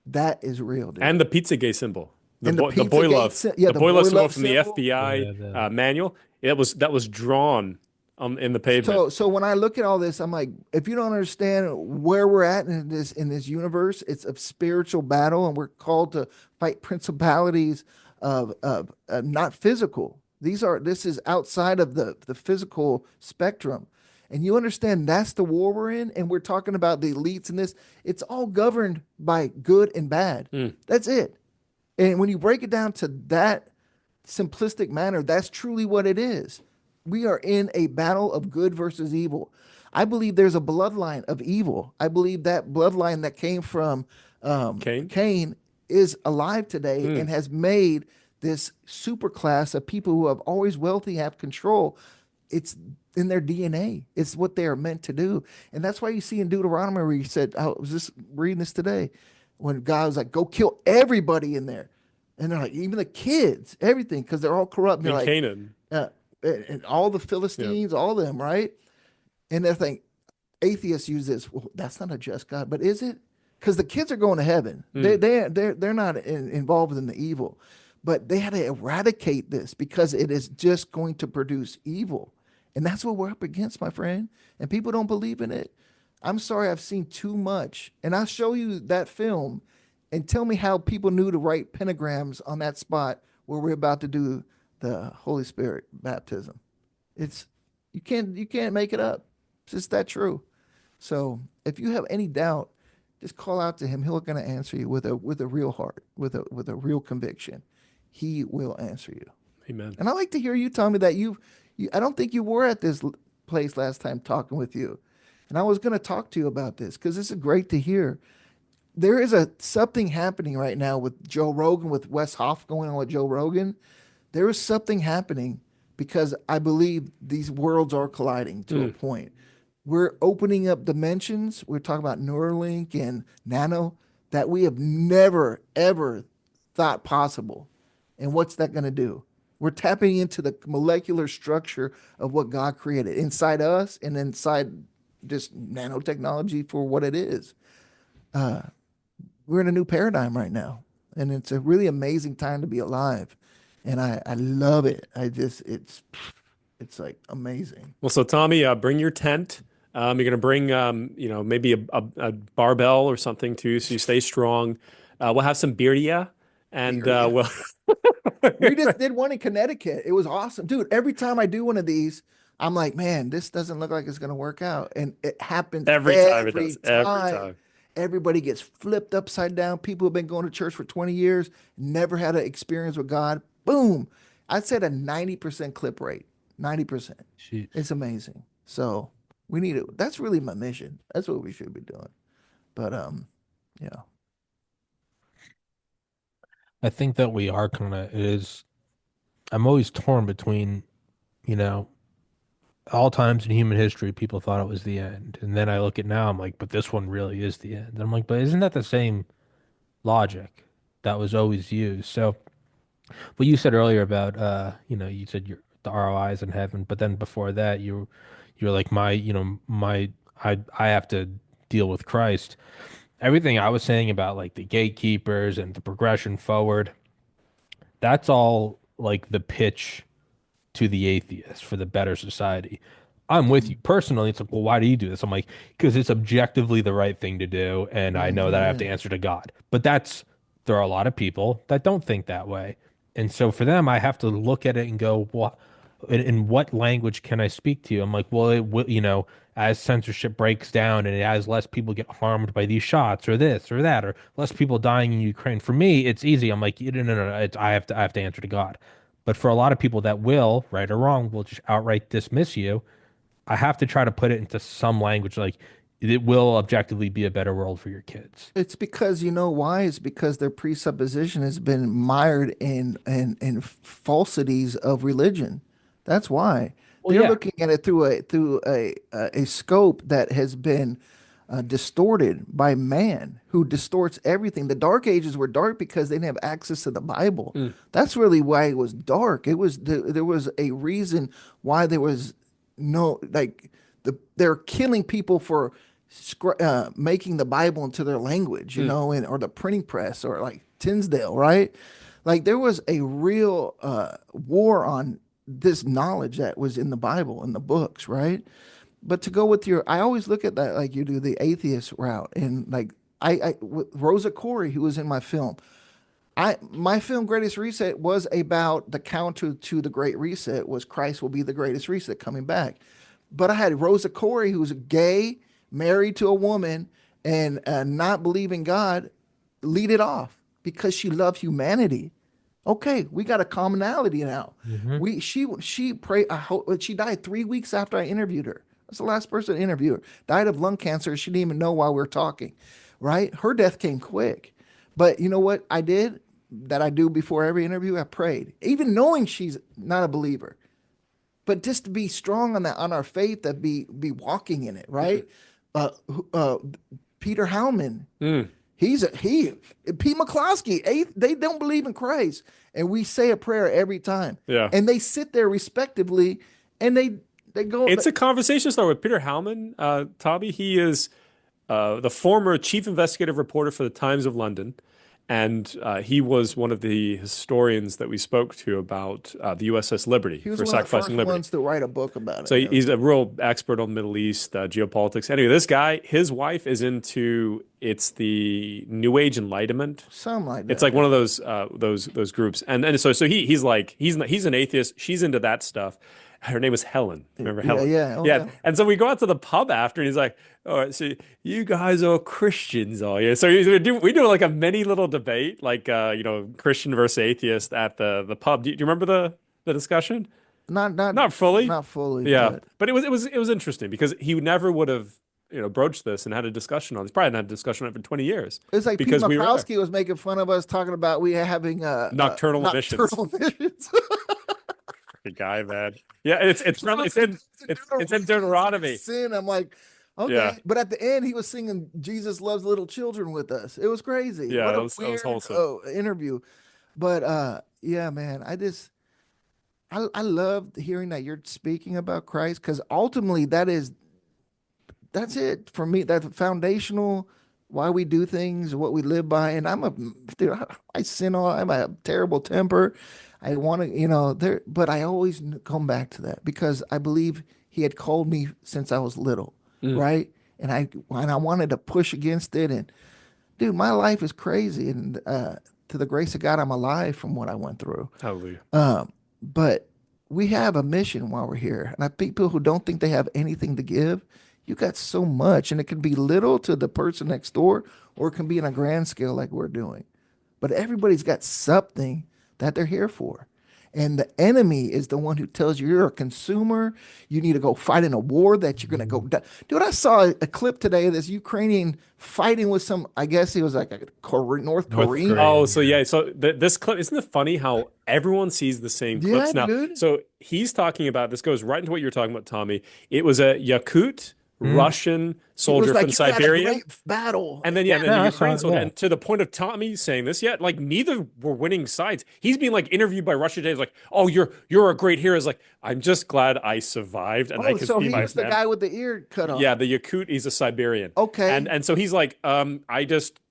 That is real, And dude. the Pizzagate symbol, And the the boy Pizzagate, love, yeah, the the boy love boy symbol love from the symbol. FBI Yeah, the manual. That was drawn in the pavement. So when I look at all this, I'm like, if you don't understand where we're at in this universe, it's a spiritual battle, and we're called to fight principalities of not physical. This is outside of the physical spectrum. And you understand that's the war we're in, and we're talking about the elites and this. It's all governed by good and bad. Mm. That's it. And when you break it down to that simplistic manner, that's truly what it is. We are in a battle of good versus evil. I believe there's a bloodline of evil. I believe that bloodline that came from Kane. Cain is alive today Mm. and has made this super class of people who have always wealthy have control. It's in their DNA. It's what they are meant to do. And that's why you see in Deuteronomy where he said, I was just reading this today, when God was like, go kill everybody in there. And they're like, even the kids, everything, because they're all corrupt. And they're In like, Canaan. uh, and all the Yeah. Philistines, all of them, right? And they think atheists use this. Well, that's not a just God, but is it? Because the kids are going to heaven. Mm. They're not involved in the evil, but they had to eradicate this because it is just going to produce evil, and that's what we're up against, my friend. And people don't believe in it. I'm sorry, I've seen too much, and I'll show you that film, and tell me how people knew to write pentagrams on that spot where we're about to do the Holy Spirit baptism. It's you can't make it up. It's just that true. So if you have any doubt, just call out to him. He'll gonna answer you with a real heart, with a real conviction. He will answer you. Amen. And I like to hear you tell me that you I don't think you were at this place last time talking with you. And I was gonna talk to you about this because this is great to hear. There is a something happening right now with Joe Rogan, with Wes Hoff going on with Joe Rogan. There is something happening because I believe these worlds are colliding to a Mm. point. We're opening up dimensions. We're talking about Neuralink and nano that we have never, ever thought possible. And what's that going to do? We're tapping into the molecular structure of what God created inside us and inside just nanotechnology for what it is. Uh, we're in a new paradigm right now, and it's a really amazing time to be alive, and I love it. It's like amazing. Well, so Tommy, bring your tent. You're gonna bring, maybe a barbell or something too, so you stay strong. We'll have some birria, and Beer, yeah. we'll We just did one in Connecticut. It was awesome, dude. Every time I do one of these, I'm like, man, this doesn't look like it's gonna work out, and it happens every time it every does. Every time. time. Everybody gets flipped upside down. People have been going to church for 20 years, never had an experience with God. Boom. I'd say a 90% clip rate. 90%. Jeez. It's amazing. So we need it. That's really my mission. That's what we should be doing. But yeah. I think that we are kind of, it is, I'm always torn between, you know, all times in human history, people thought it was the end. And then I look at now, I'm like, but this one really is the end. And I'm like, but isn't that the same logic that was always used? So what you said earlier about, you said the ROIs in heaven, but then before that, you're like I have to deal with Christ. Everything I was saying about like the gatekeepers and the progression forward, that's all like the pitch to the atheist for the better society. I'm with you Mhm. personally. It's like, well, why do you do this? I'm like, because it's objectively the right thing to do, and I know that I have to Amen. answer to God. But there are a lot of people that don't think that way. And so for them, I have to look at it and go, well, in what language can I speak to you? I'm like, well, it will, as censorship breaks down and as less people get harmed by these shots or this or that, or less people dying in Ukraine. For me, it's easy. I'm like, no, no, no, I have to answer to God. But for a lot of people that will, right or wrong, will just outright dismiss you. I have to try to put it into some language. Like, it will objectively be a better world for your kids. It's because you know why? It's because their presupposition has been mired in falsities of religion. That's why Well, they're yeah. looking at it through a scope that has been distorted by man, who distorts everything. The Dark Ages were dark because they didn't have access to the Bible. Mm. That's really why it was dark. It was there was a reason why there was no like they're killing people for making the Bible into their language, you Mm. know, and or the printing press or like Tinsdale, right? Like there was a real war on this knowledge that was in the Bible and the books, right? But to go with your, I always look at that like you do the atheist route, and like with Rosa Corey, who was in my film. My film Greatest Reset was about the counter to the Great Reset was Christ will be the greatest reset coming back. But I had Rosa Corey, who was gay, married to a woman, and not believing God, lead it off because she loved humanity. Okay, we got a commonality now. Hmm. She prayed. I hope she died 3 weeks after I interviewed her. That's the last person to interview her. Died of lung cancer. She didn't even know while we were talking. Right? Her death came quick. But you know what I did that I do before every interview? I prayed, even knowing she's not a believer, but just to be strong on that on our faith, that be walking in it. Right? Uh, uh, Peter Howman. Mm. He Pete McCloskey. They don't believe in Christ, and we say a prayer every time. Yeah. And they sit there respectively, and they go. It's a conversation starter with Peter Howman. Tommy, he is the former chief investigative reporter for the Times of London. And he was one of the historians that we spoke to about the USS Liberty He was for one of the first sacrificing liberty. ones to write a book about it. So he's a real expert on Middle East geopolitics. Anyway, this guy, his wife is into it's the New Age Enlightenment. Something like It's that. like one of those groups, and so he's an atheist. She's into that stuff. Her name is Helen. Remember Yeah, Helen? yeah, oh, Yeah. yeah. And so we go out to the pub after, and he's like, "All right, so you guys are Christians, are you?" So we do like a mini little debate, like Christian versus atheist at the pub. Do you remember the discussion? Not fully. not fully, Yeah, but but it was interesting because he never would have broached this and had a discussion on this. Probably hadn't had a discussion on it for 20 years it's like Pete because we were there. Makowski was making fun of us talking about we having Nocturnal emissions. nocturnal emissions. The guy, man. Yeah, it's in Deuteronomy. Sin. I'm like, okay. Yeah. But at the end, he was singing "Jesus loves little children" with us. It was crazy. Yeah, What that a was weird wholesome. interview. But yeah, man, I loved hearing that you're speaking about Christ because ultimately that's it for me. That's foundational. Why we do things, what we live by, and dude. I sin all. I have a terrible temper. I want to, there, but I always come back to that because I believe He had called me since I was little, Mm. right? And I wanted to push against it, and dude, my life is crazy, and to the grace of God, I'm alive from what I went through. Hallelujah. But we have a mission while we're here. And I people who don't think they have anything to give, you got so much. And it can be little to the person next door, or it can be in a grand scale like we're doing. But everybody's got something that they're here for. And the enemy is the one who tells you you're a consumer. You need to go fight in a war that you're going to go die. Dude, I saw a clip today of this Ukrainian fighting with some, I guess he was like a North Korean. Korean. Oh, so yeah, so this clip, isn't it funny how everyone sees the same clips Yeah, now? dude. So he's talking about, this goes right into what you were talking about, Tommy. It was a Yakut Mm. Russian It was soldier like from you had a Siberia. great battle. And then, yeah, and then Yeah, the I Ukraine saw it, soldier. yeah. And to the point of Tommy saying this, yeah, like neither were winning sides. He's being like interviewed by Russia today. He's like, "Oh, you're a great hero." It's like, I'm just glad I survived and I Oh, can so see he my was the man. guy with the ear cut off. Yeah, the Yakut, he's a Siberian. Okay. And so he's like, I just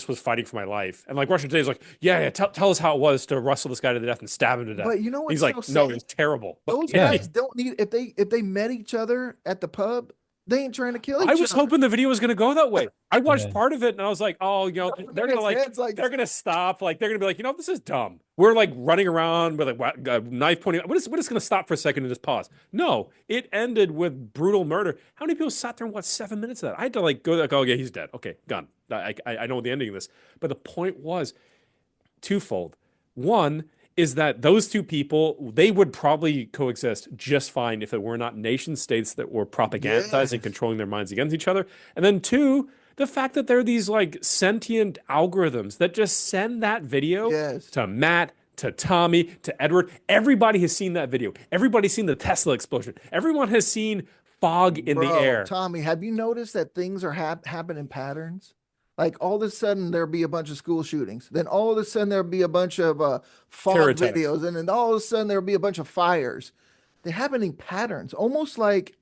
was fighting for my life. And like Russia today is like, yeah, tell us how it was to wrestle this guy to the death and stab him to death. But you know what's He's like, so no, sad? it was terrible. Those Yeah. guys don't need if they met each other at the pub, they ain't trying to kill I each was other. hoping the video was going to go that way. I watched Yeah. part of it and I was like, oh, they're going to like, Heads like- they're going to stop. Like, they're going to be like, this is dumb. We're like running around with a knife pointing. We're just going to stop for a second and just pause. No, it ended with brutal murder. How many people sat there and watched 7 minutes of that? I had to like go like, oh yeah, he's dead. Okay, gone. I know the ending of this. But the point was twofold. One, is that those two people, they would probably coexist just fine if it were not nation states that were propagandizing, Yes. controlling their minds against each other. And then two, the fact that there are these like sentient algorithms that just send that video Yes. to Matt, to Tommy, to Edward. Everybody has seen that video. Everybody's seen the Tesla explosion. Everyone has seen fog in the Bro, air. Tommy, have you noticed that things are happening patterns? Like all of a sudden there'll be a bunch of school shootings. Then all of a sudden there'll be a bunch of Terror fog attacks. videos, and then all of a sudden there'll be a bunch of fires. They're happening patterns, almost like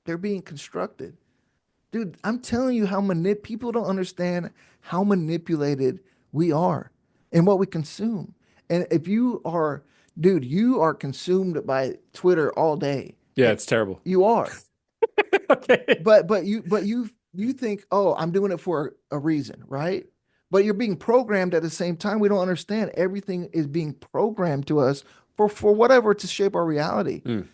they're being constructed. Dude, I'm telling you how people don't understand how manipulated we are and what we consume. And if you are, dude, you are consumed by Twitter all day. Yeah, it's terrible. You are. Okay. But you think, oh, I'm doing it for a reason, right? But you're being programmed at the same time. We don't understand. Everything is being programmed to us for whatever to shape our reality. Mm.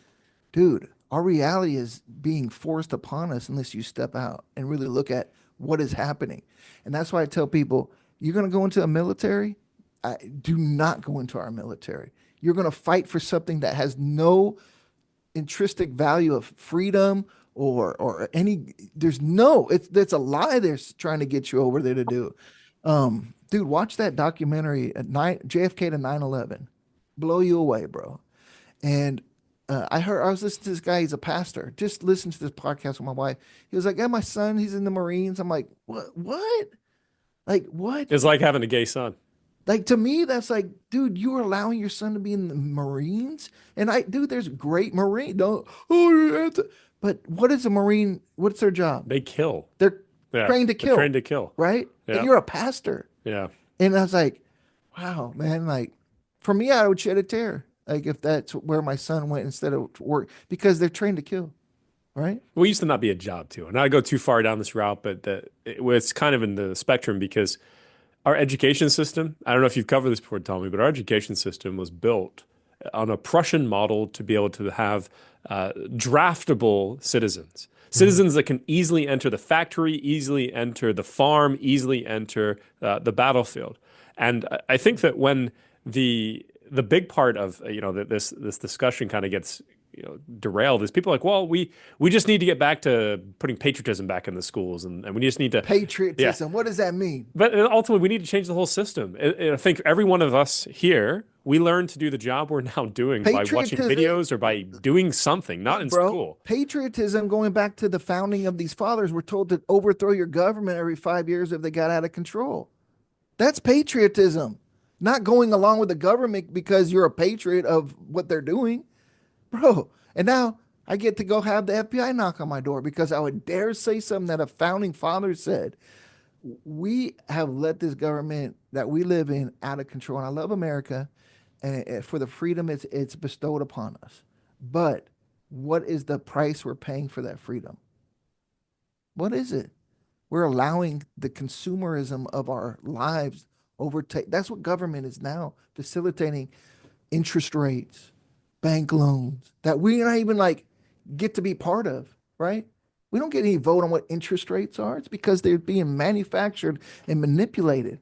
Dude, our reality is being forced upon us unless you step out and really look at what is happening. And that's why I tell people, you're going to go into a military, do not go into our military. You're going to fight for something that has no intrinsic value of freedom or any. There's no, it's a lie they're trying to get you over there to do. Dude, watch that documentary at JFK to 9/11. Blow you away, bro. And I was listening to this guy. He's a pastor. Just listen to this podcast with my wife. He was like, "Yeah, my son, he's in the Marines." I'm like, "What? What? Like what?" It's like having a gay son. Like to me, that's like, dude, you are allowing your son to be in the Marines, and dude, there's great Marine. Don't, oh, you have to. But what is a Marine? What's their job? They kill. They're Yeah. trained to They're kill, trained to kill. right? And Yeah. you're a pastor, Yeah. and I was like, wow, man. Like for me, I would shed a tear. Like if that's where my son went instead of to work, because they're trained to kill, right? We used to not be a job too. And I go too far down this route, but it's kind of in the spectrum because our education system, I don't know if you've covered this before, Tommy, but our education system was built on a Prussian model to be able to have draftable citizens. Citizens that can easily enter the factory, easily enter the farm, easily enter the battlefield. And I think that when the big part of this discussion kind of gets derailed is people are like, well, we just need to get back to putting patriotism back in the schools, and we just need to, yeah. Patriotism. What does that mean, But ultimately, we need to change the whole system. I think every one of us here, we learn to do the job we're now doing by watching patriotism, videos or by doing something, not in bro? school. Patriotism, going back to the founding of these fathers, we're told to overthrow your government every 5 years if they got out of control. That's patriotism, not going along with the government because you're a patriot of what they're doing, bro. And now I get to go have the FBI knock on my door because I would dare say something that a founding father said. We have let this government that we live in out of control. And I love America and for the freedom it's bestowed upon us. But what is the price we're paying for that freedom? What is it? We're allowing the consumerism of our lives overtake. That's what government is now facilitating interest rates, bank loans that we not even like get to be part of, right? We don't get any vote on what interest rates are. It's because they're being manufactured and manipulated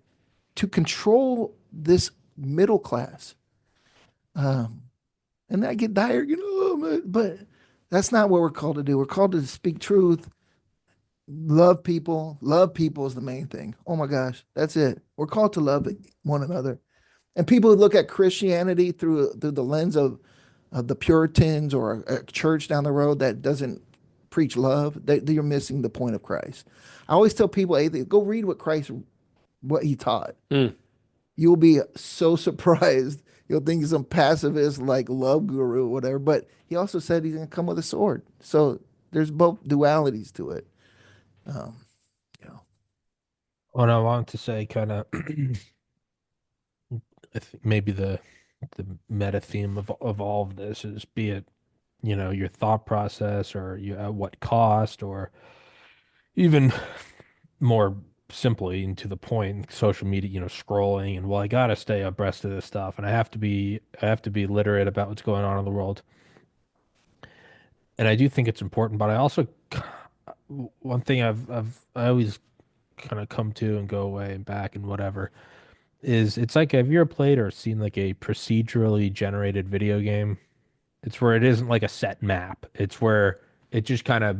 to control this middle class. And I get tired, but that's not what we're called to do. We're called to speak truth, love people. Love people is the main thing. Oh my gosh, that's it. We're called to love one another. And people who look at Christianity through the lens of the Puritans or a church down the road that doesn't preach love, you're missing the point of Christ. I always tell people, hey, go read what he taught. Mm. You'll be so surprised. You'll think he's some pacifist like love guru or whatever. But he also said he's gonna come with a sword. So there's both dualities to it. Um, you know. What I want to say, kind of, I think maybe the meta theme of all of this is, be it, your thought process, or at what cost, or even more simply and to the point, social media, scrolling, and, well, I gotta stay abreast of this stuff, and I have to be literate about what's going on in the world. And I do think it's important, but I also, one thing I always kind of come to and go away and back and whatever, is it's like have you ever played or seen like a procedurally generated video game? It's where it isn't like a set map. It's where it just kind of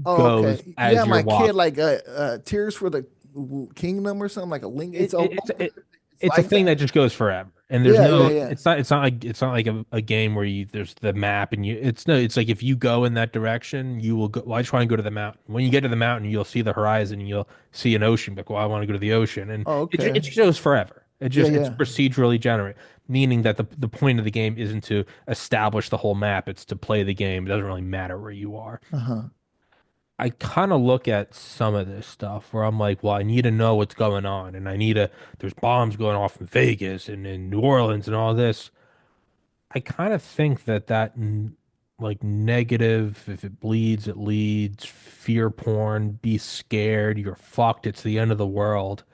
Oh, goes okay. Yeah, as you're my kid walking. like Tears for the Kingdom or something like a link. It's It, almost it, it's it, it's it's a like thing that that. just goes forever. And there's Yeah, yeah, no yeah. it's not like a game where you there's the map and you it's no it's like if you go in that direction, you will go well, I try and go to the mountain. When you get to the mountain, you'll see the horizon and you'll see an ocean. Like, well, I want to go to the ocean. And Oh, it okay. just goes forever. Yeah, It's yeah. procedurally generated, meaning that the point of the game isn't to establish the whole map, it's to play the game. It doesn't really matter where you are. Uh-huh. I kind of look at some of this stuff where I'm like, well, I need to know what's going on, and there's bombs going off in Vegas and in New Orleans and all this. I kind of think like negative, if it bleeds, it leads, fear porn, be scared, you're fucked, it's the end of the world.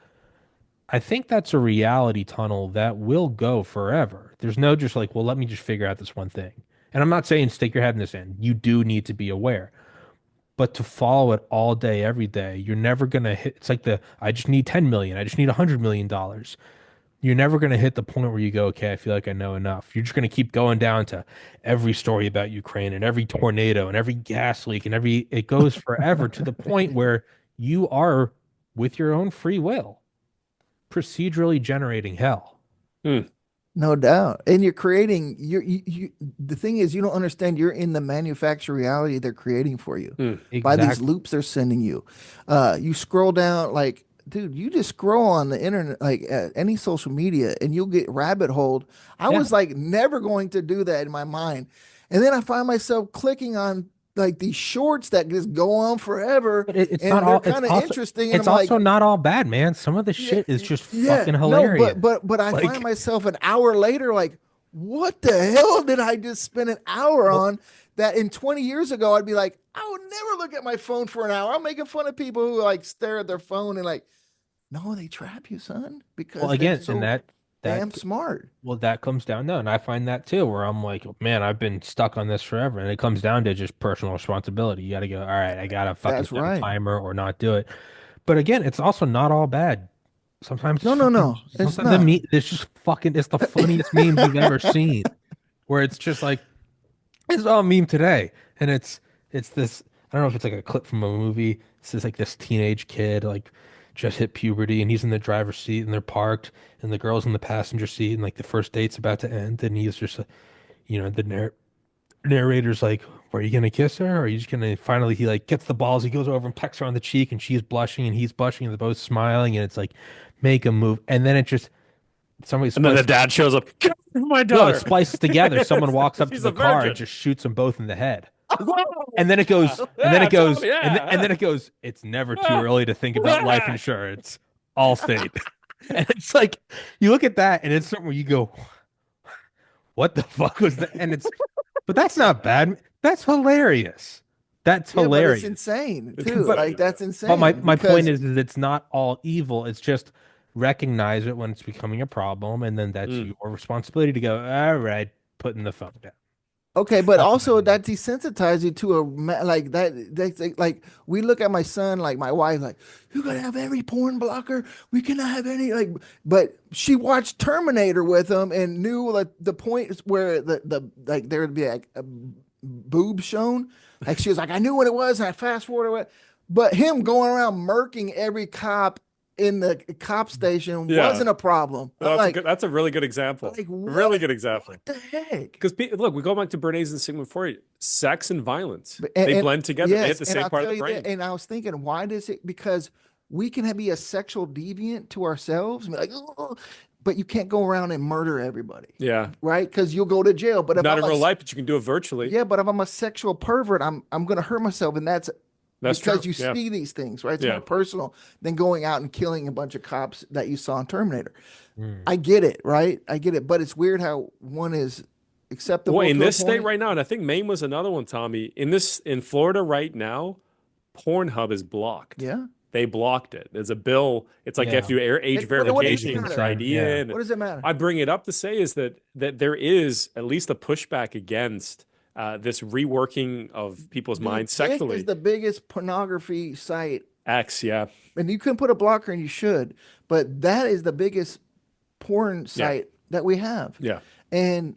I think that's a reality tunnel that will go forever. There's no just like, well, let me just figure out this one thing. And I'm not saying stick your head in the sand. You do need to be aware. But to follow it all day, every day, you're never gonna hit. It's like I just need 10 million. I just need $100 million. You're never gonna hit the point where you go, okay, I feel like I know enough. You're just gonna keep going down to every story about Ukraine and every tornado and every gas leak and it goes forever to the point where you are, with your own free will, procedurally generating hell. Hmm. No doubt. And you're creating the thing is you don't understand you're in the manufactured reality they're creating for you Hmm. by these Exactly. loops they're sending you. You scroll down like dude, you just scroll on the internet like any social media and you'll get rabbit holed. I Yeah. was like never going to do that in my mind. And then I find myself clicking on like these shorts that just go on forever But it's not and they're all, kind of interesting and it's I'm like also not all bad, man. Some of the yeah, shit is just yeah. fucking No, hilarious. but I find Like, myself an hour later like, what the hell did I just spend an hour well, on that in 20 years ago I'd be like, I would never look at my phone for an hour. I'm making fun of people who like stare at their phone and like, no, they trap you, son, well, because they're again, and so that damn smart. well, that comes down no, and I find that too, where I'm like, man, I've been stuck on this forever, and it comes down to just personal responsibility. You got to go, all right, I gotta fucking That's set a right. timer or not do it. But again, it's also not all bad. Sometimes it's No, no, fucking, no, it's sometimes the not. meme, it's just fucking, it's the funniest memes you've ever seen, where it's just like, it's all meme today, and it's this. I don't know if it's like a clip from a movie. It's just like this teenage kid like just hit puberty, and he's in the driver's seat, and they're parked, and the girl's in the passenger seat, and like the first date's about to end, and he's just the narrator's like, "Are you gonna kiss her? Or are you just gonna?" Finally, he like gets the balls. He goes over and pecks her on the cheek, and she's blushing, and he's blushing, and they're both smiling, and it's like, make a move, and then it just somebody And then the splices. dad shows up. Get away from my No, it daughter. splices together. Someone walks up to She's the a car and virgin. just shoots them both in the head. Whoa. And then it goes, Yeah, Tom, and yeah. then it goes, it's never too early to think about life insurance. Allstate. And it's like, you look at that and it's something where you go, what the fuck was that? But that's not bad. That's hilarious. That's Yeah, but it's hilarious. insane It's too. But, insane. Like that's but insane my point because is it's not all evil. It's just recognize it when it's becoming a problem. And then that's Mm. your responsibility to go, all right, putting the phone down. okay, but That's what I also mean. that desensitizes you to like that. That's like we look at my son, like my wife, like you gotta have every porn blocker. We cannot have any like. But she watched Terminator with him and knew like the point is where the like there would be like a boob shown. Like she was like, I knew what it was, and I fast forwarded it. But him going around murking every cop in the cop station Yeah. wasn't a problem. Well, I'm like, that's a really good example. Really what? good example. What the heck? Because look, we go back to Bernays and Sigmund Freud. Sex and violence, And, they and blend together. They hit yes, the and same I'll part of tell the you that. brain. And I was thinking, why does it? Because we can be a sexual deviant to ourselves, and be like, oh, but you can't go around and murder everybody, Yeah. right? Because you'll go to jail. But if Not I'm in a real life, but you can do it virtually. yeah, but if I'm a sexual pervert, I'm gonna hurt myself, and that's That's because true. you Yeah. see these things, right? It's more Yeah. personal than going out and killing a bunch of cops that you saw in Terminator. Mm. I get it, right? I get it, but it's weird how one is Well, acceptable in to a this state point. right now, and I think Maine was another one, Tommy. In Florida right now, Pornhub is blocked. Yeah. They blocked it. There's a bill. It's like if Yeah. you age What does verification, it you can put matter? your Insane. ID Yeah. in. What does it matter? I bring it up to say is that there is at least a pushback against this reworking of people's Dude, minds this is sexually. the biggest pornography site, X, yeah. and you can put a blocker, and you should, but that is the biggest porn Yeah. site that we have, Yeah. and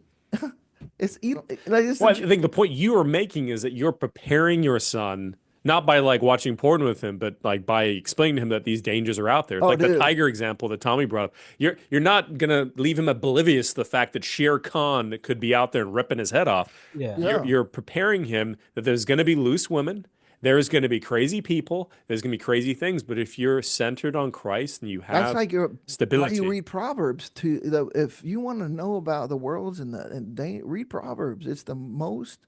like it's Well, I think the point you are making is that you're preparing your son not by like watching porn with him, but like by explaining to him that these dangers are out there. oh, Like the dude. tiger example that Tommy brought up. You're not gonna leave him oblivious to the fact that Shere Khan could be out there and ripping his head off. Yeah. Yeah. You're preparing him that there's gonna be loose women, there's gonna be crazy people, there's gonna be crazy things. But if you're centered on Christ and you That's have like your why you stability, read Proverbs to if you want to know about the worlds and they read Proverbs. It's the most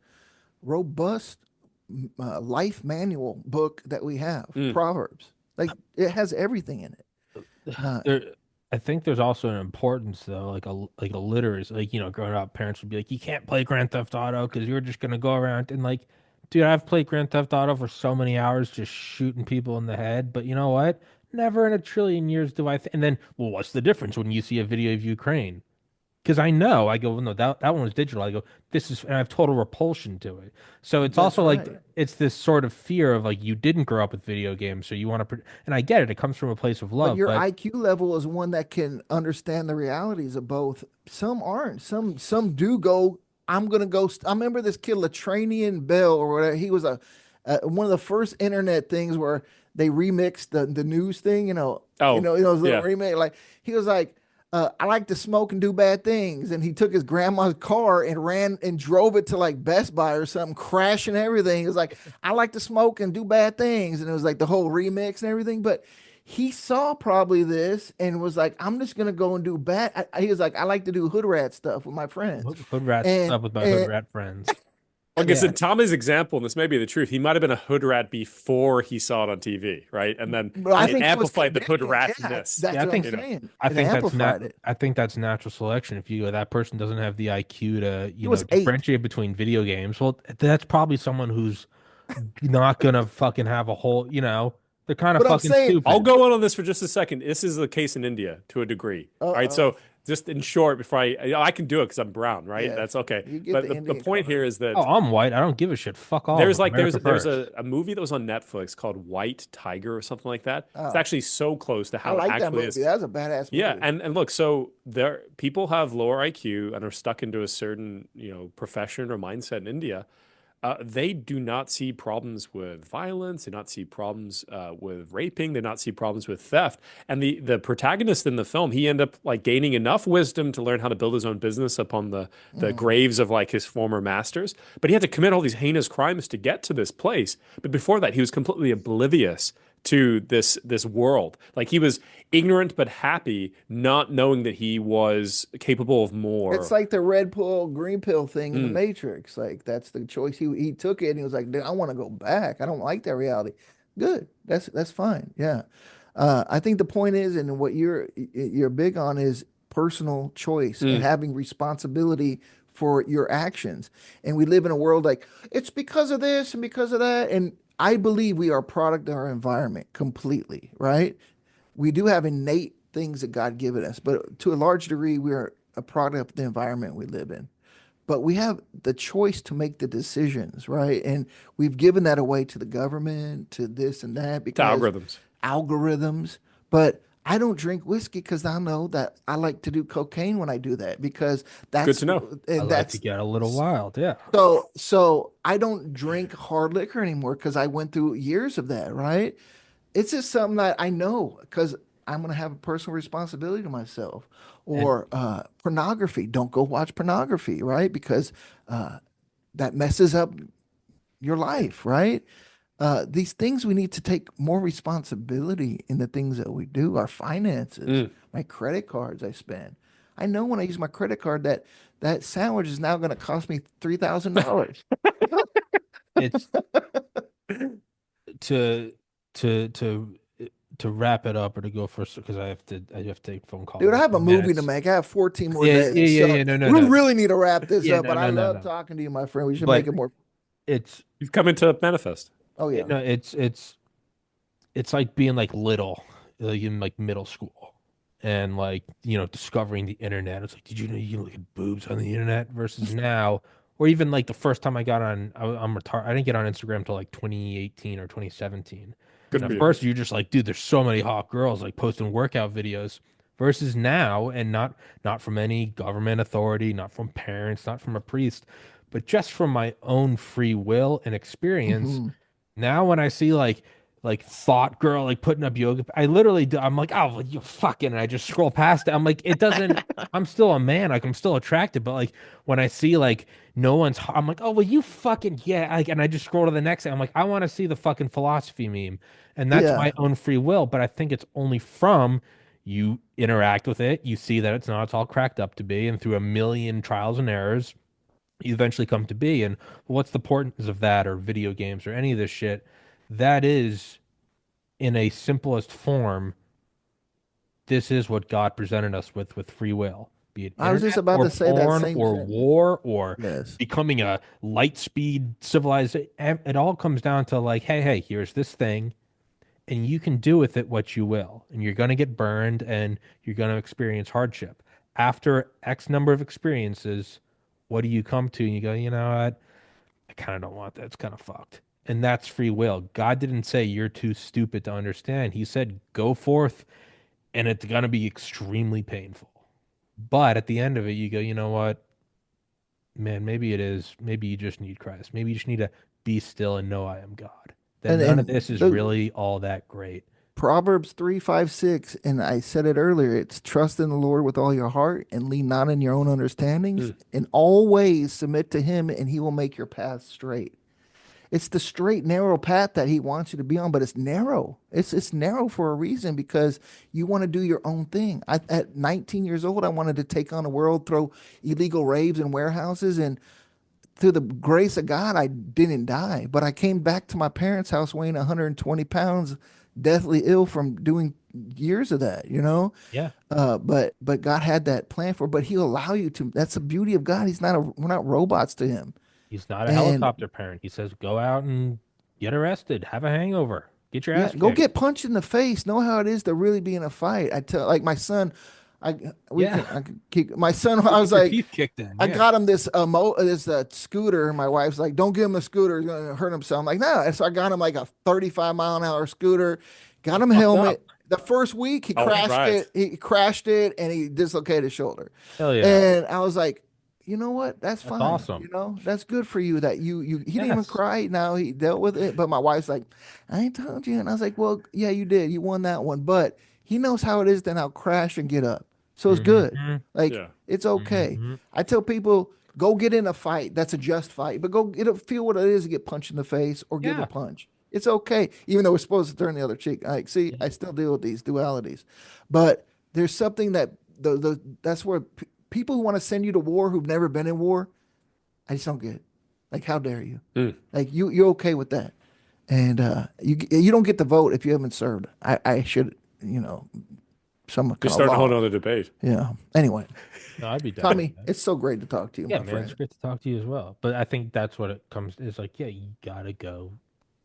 robust life manual book that we have. mm, Proverbs, like it has everything in it. Uh, There, I think there's also an importance though, like a literacy. Like, growing up, parents would be like, "You can't play Grand Theft Auto because you're just gonna go around and like." Dude, I've played Grand Theft Auto for so many hours just shooting people in the head, but you know what? Never in a trillion years do I th and then, well, what's the difference when you see a video of Ukraine? Because I know, I go, well, no, that one was digital. I go, this is, and I have total repulsion to it. So it's that's also like, right. it's this sort of fear of like, you didn't grow up with video games, so you want to, and I get it. It comes from a place of But love, your but IQ level is one that can understand the realities of both. Some aren't. Some do go. I'm gonna go. I remember this kid Latranian Bell or whatever. He was a one of the first internet things where they remixed the news thing. oh His little yeah, remake. Like he was like, I like to smoke and do bad things, and he took his grandma's car and ran and drove it to like Best Buy or something, crashing everything. It was like I like to smoke and do bad things, and it was like the whole remix and everything, but he saw probably this and was like, I'm just gonna go and do bad. He was like, I like to do hood rat stuff with my friends, hood rat and stuff with my hood and rat friends. like I Yeah. said, Tommy's example, and this may be the truth, he might have been a hood rat before he saw it on TV, right? And then but I it think it was amplified the hood conditioning. Yeah, ratness, that's Yeah, what I'm you know. saying. I It think that's not, amplified it. I think that's natural selection. If that person doesn't have the IQ to, He was 8. differentiate between video games, well, that's probably someone who's not gonna fucking have a whole, they're kind of But I'm fucking saying, I'll stupid. go on this for just a second. This is the case in India to a degree. All right. uh-oh, So just in short, before I can do it because I'm brown, right? yeah, That's okay. you get But the the Indian point card. here is Oh, that I'm white. I don't give a shit. Fuck all of there's them. like America there's first. a movie that was on Netflix called White Tiger or something like that. It's Oh, actually so close to I how it like that actually movie. is. That's a badass Yeah, movie. and look, so there people have lower IQ and are stuck into a certain, profession or mindset in India. They do not see problems with violence. They not see problems with raping. They not see problems with theft. And the protagonist in the film, he ended up like gaining enough wisdom to learn how to build his own business upon the Mm. graves of like his former masters. But he had to commit all these heinous crimes to get to this place. But before that, he was completely oblivious to this world. Like he was ignorant but happy, not knowing that he was capable of It's more. like the red pill, green pill thing in the Mm, Matrix. Like that's the choice. He took it and he was like, "Dude, I want to go back. I don't like that reality." Good. That's fine. Yeah. I think the point is, and what you're big on is personal choice and mm, having responsibility for your actions. And we live in a world like it's because of this and because of that. And I believe we are a product of our environment completely, right? We do have innate things that God given us, but to a large degree, we are a product of the environment we live in. But we have the choice to make the decisions, right? And we've given that away to the government, to this and that, to because algorithms. algorithms. But I don't drink whiskey because I know that I like to do cocaine when I do that because Good that's to know. I and like to that's get a little wild. Yeah. so I don't drink hard liquor anymore because I went through years of that, right? It's just something that I know because I'm gonna have a personal responsibility to myself. And Or pornography. Don't go watch pornography, right? Because uh, that messes up your life, right? These things we need to take more responsibility in the things that we do, our finances, Mm. my credit cards I spend. I know when I use my credit card that that sandwich is now going to cost me $3,000. it's to to to to wrap it up or to go first because I have to take a phone call Dude, in I a have few a movie to minutes. make. I have 14 more Yeah, yeah, days. yeah, So yeah. No, no, we no. really need to wrap this Yeah, up, no, but I no, no, love no. talking to you, my friend. We should make But it more. it's You've come into manifest. Oh, yeah. no, it's like being like little, like in like middle school, and like discovering the internet. It's like, did you know you can look at boobs on the internet versus now, or even like the first time I got on, I'm retarded. I didn't get on Instagram till like 2018 or 2017. Good And for at you. Mhm. first, you're just like, dude, there's so many hot girls like posting workout videos. versus now, and not from any government authority, not from parents, not from a priest, but just from my own free will and experience. Hmm. Now when I see like thought girl like putting up yoga, I literally do, I'm like, oh well, you fucking, and I just scroll past it. I'm like, it doesn't, I'm still a man, like I'm still attracted, but like when I see like no one's, I'm like, oh well, you fucking yeah, like, and I just scroll to the next thing. I'm like, I want to see the fucking philosophy meme, and that's Yeah. my own free will. But I think it's only from you interact with it, you see that it's all cracked up to be, and through a million trials and errors, you eventually come to be. And what's the importance of that, or video games, or any of this shit? That is, in a simplest form, this is what God presented us with free will, be it I was just internet about or to say that porn same or sentence. war or Yes. becoming a light speed civilization. It all comes down to like, hey, here's this thing, and you can do with it what you will. And you're going to get burned and you're going to experience hardship. After X number of experiences, what do you come to? And you go, you know what? I kind of don't want that. It's kind of fucked. And that's free will. God didn't say you're too stupid to understand. He said, go forth, and it's going to be extremely painful. But at the end of it, you go, you know what? Man, maybe it is. Maybe you just need Christ. Maybe you just need to be still and know I am God. That And none of and this is the really all that great. Proverbs 3, 5, 6, and I said it earlier, it's trust in the Lord with all your heart and lean not in your own understandings. Mm. In all ways submit to him and he will make your path straight. It's the straight, narrow path that he wants you to be on, but it's narrow. It's narrow for a reason because you want to do your own thing. At 19 years old, I wanted to take on the world, throw illegal raves in warehouses, and through the grace of God, I didn't die. But I came back to my parents' house weighing 120 pounds, deathly ill from doing years of that, you know? Yeah. But God had that plan for, but he'll allow you to. That's the beauty of God. We're not robots to him. He's not a And helicopter parent. He says, go out and get arrested, have a hangover, get your yeah, ass go kicked. get punched in the face. Know how it is to really be in a fight. I tell like my son, Yeah. I can keep my son. Go I get was your like, teeth kicked in. I Yeah. got him this scooter. And my wife's like, don't give him a scooter. He's gonna hurt himself. I'm like, no. And so I got him like a 35-mile-an-hour scooter. Got That's him a fucked up. helmet. The first week he All crashed right. it. He crashed it and he dislocated his shoulder. Hell yeah. And I was like, you know what? That's That's fine. awesome. That's good for you that you he didn't even Yes. cry. Now he dealt with it. But my wife's like, I ain't told you. And I was like, well, yeah, you did. You won that one. But he knows how it is to now crash and get up. So it's good. Hmm. Like Yeah. it's okay. Hmm. I tell people, go get in a fight. That's a just fight. But go feel what it is to get punched in the face or give a Yeah. punch. It's okay. Even though we're supposed to turn the other cheek. Like, see, I still deal with these dualities. But there's something that that's where people who want to send you to war who've never been in war, I just don't get it. Like, how dare you? Mm. Like you're okay with that. And you don't get to vote if you haven't served. I should, some You're kind of starting a whole law. nother debate. Yeah. Anyway, No, I'd be down with Tommy, that. it's so great to talk to you, Yeah, my man, it's friend. great to talk to you as well. But I think that's what it comes is like, yeah, you gotta go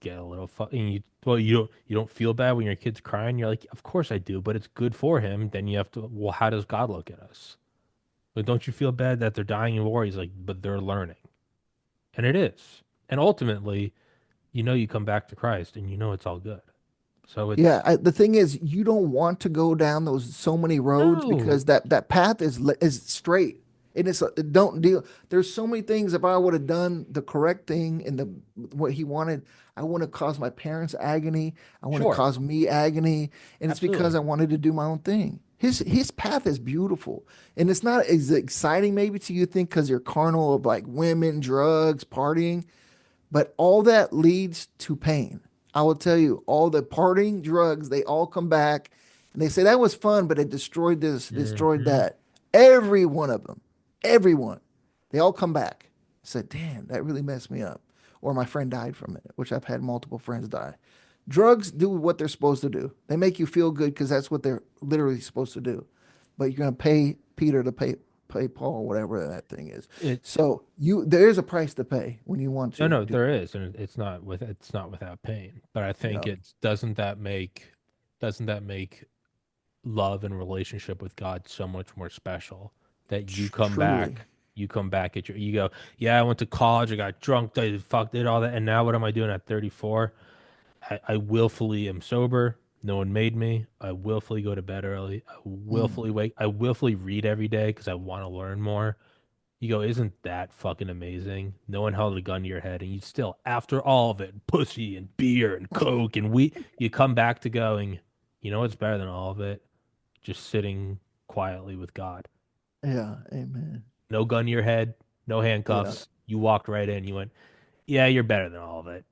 get a little fun. And you don't feel bad when your kid's crying. You're like, of course I do, but it's good for him. Then you have to, well, how does God look at us? Like, don't you feel bad that they're dying in war? He's like, but they're learning. And it is. And ultimately, you come back to Christ and it's all good. So Yeah, it's the thing is, you don't want to go down those so many roads no, because that path is straight, and it don't deal. There's so many things. If I would have done the correct thing and the what he wanted, I wouldn't have caused my parents agony. I wouldn't have sure, caused me agony, and it's because absolutely. I wanted to do my own thing. His path is beautiful, and it's not as exciting maybe to you think because you're carnal of like women, drugs, partying. But all that leads to pain. I will tell you, all the partying drugs, they all come back and they say that was fun, but it destroyed this, destroyed Hmm. that. Every one of them, everyone, they all come back. I said, damn, that really messed me up. Or my friend died from it, which I've had multiple friends die. Drugs do what they're supposed to do. They make you feel good because that's what they're literally supposed to do. But you're gonna pay Peter to pay Paul, whatever that thing is. It So there is a price to pay when you want No, to no, do, there is, and it's not without pain. But I you think know, it's doesn't that make love and relationship with God so much more special that truly. you come back at you go, yeah, I went to college, I got drunk, I fucked it, all that, and now what am I doing at 34? I willfully am sober. No one made me. I willfully go to bed early. I Mm. willfully wake. I willfully read every day because I want to learn more. You go, isn't that fucking amazing? No one held a gun to your head, and you still, after all of it, pussy and beer and coke and we, you come back to going, you know what's better than all of it? Just sitting quietly with God. Yeah, amen. No gun to your head, no Yeah, handcuffs. You walked right in. You went, yeah, you're better than all of it.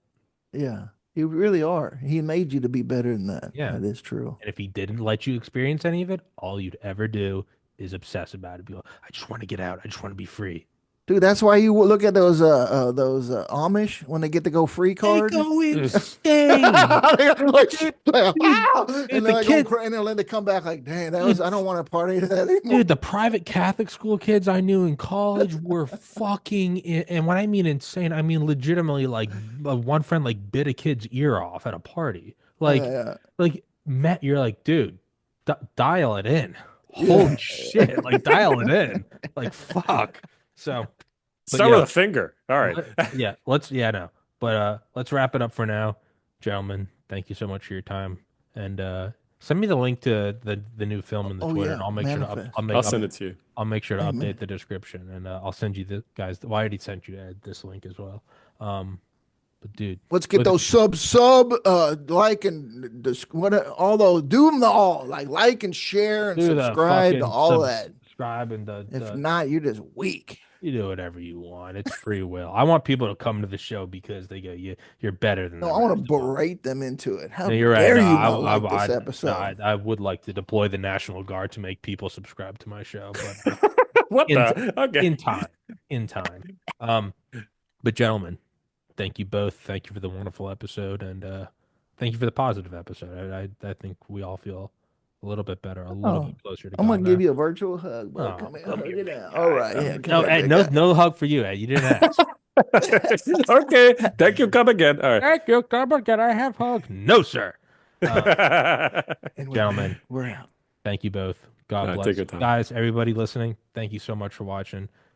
yeah. You really are. He made you to be better than that. Yeah. That is true. And if he didn't let you experience any of it, all you'd ever do is obsess about it. Be like, I just want to get out. I just want to be free. Dude, that's why you look at those Amish when they get to go free They card. go insane. Like, Dude, "Ah!" dude, And they're the like going kids, crazy, and then they come back like, "Dang, that was dude, I don't want to party to that anymore." dude, the private Catholic school kids I knew in college were fucking, and when I mean insane, I mean legitimately like one friend like bit a kid's ear off at a party. Yeah, Matt, you're like, dude, dial it in. Holy yeah, shit, like dial it in. Like fuck. So, but Start with yeah, a finger. All right. yeah, no. But let's wrap it up for now, gentlemen. Thank you so much for your time. And send me the link to the new film in the Oh Twitter, and yeah, I'll make sure to manifest. I'll send it to you. I'll make sure to update Amen. the description, and I'll send you the guys. Well, I already sent you this link as well. But dude, Let's get look at those like and what all those do them all like and share and do the subscribe to fucking all that. subscribe and If the not, you're just weak. you do whatever you want. It's free will. I want people to come to the show because they go, you're better than No, the I want to rest of us. berate them into it. How No, you're right. dare No, you not like this no, episode? I would like to deploy the National Guard to make people subscribe to my show, but What in the? Okay. in time, in time. Um, but gentlemen, thank you both. Thank you for the wonderful episode, and thank you for the positive episode. I think we all feel a little bit better, a little bit Oh, closer to I'm gonna God give now. you a virtual hug, bro. Oh, Come here, come hug give it me, down. All guy. right, yeah, come No, here, Ed, big no, guy. no hug for you, Ed. You didn't ask. Okay. Thank you. Come again. All right. Thank you, come on, can I have hug? No, sir. Uh, And with Gentlemen, that, we're out. thank you both. God Take bless. your time. Guys, everybody listening, thank you so much for watching.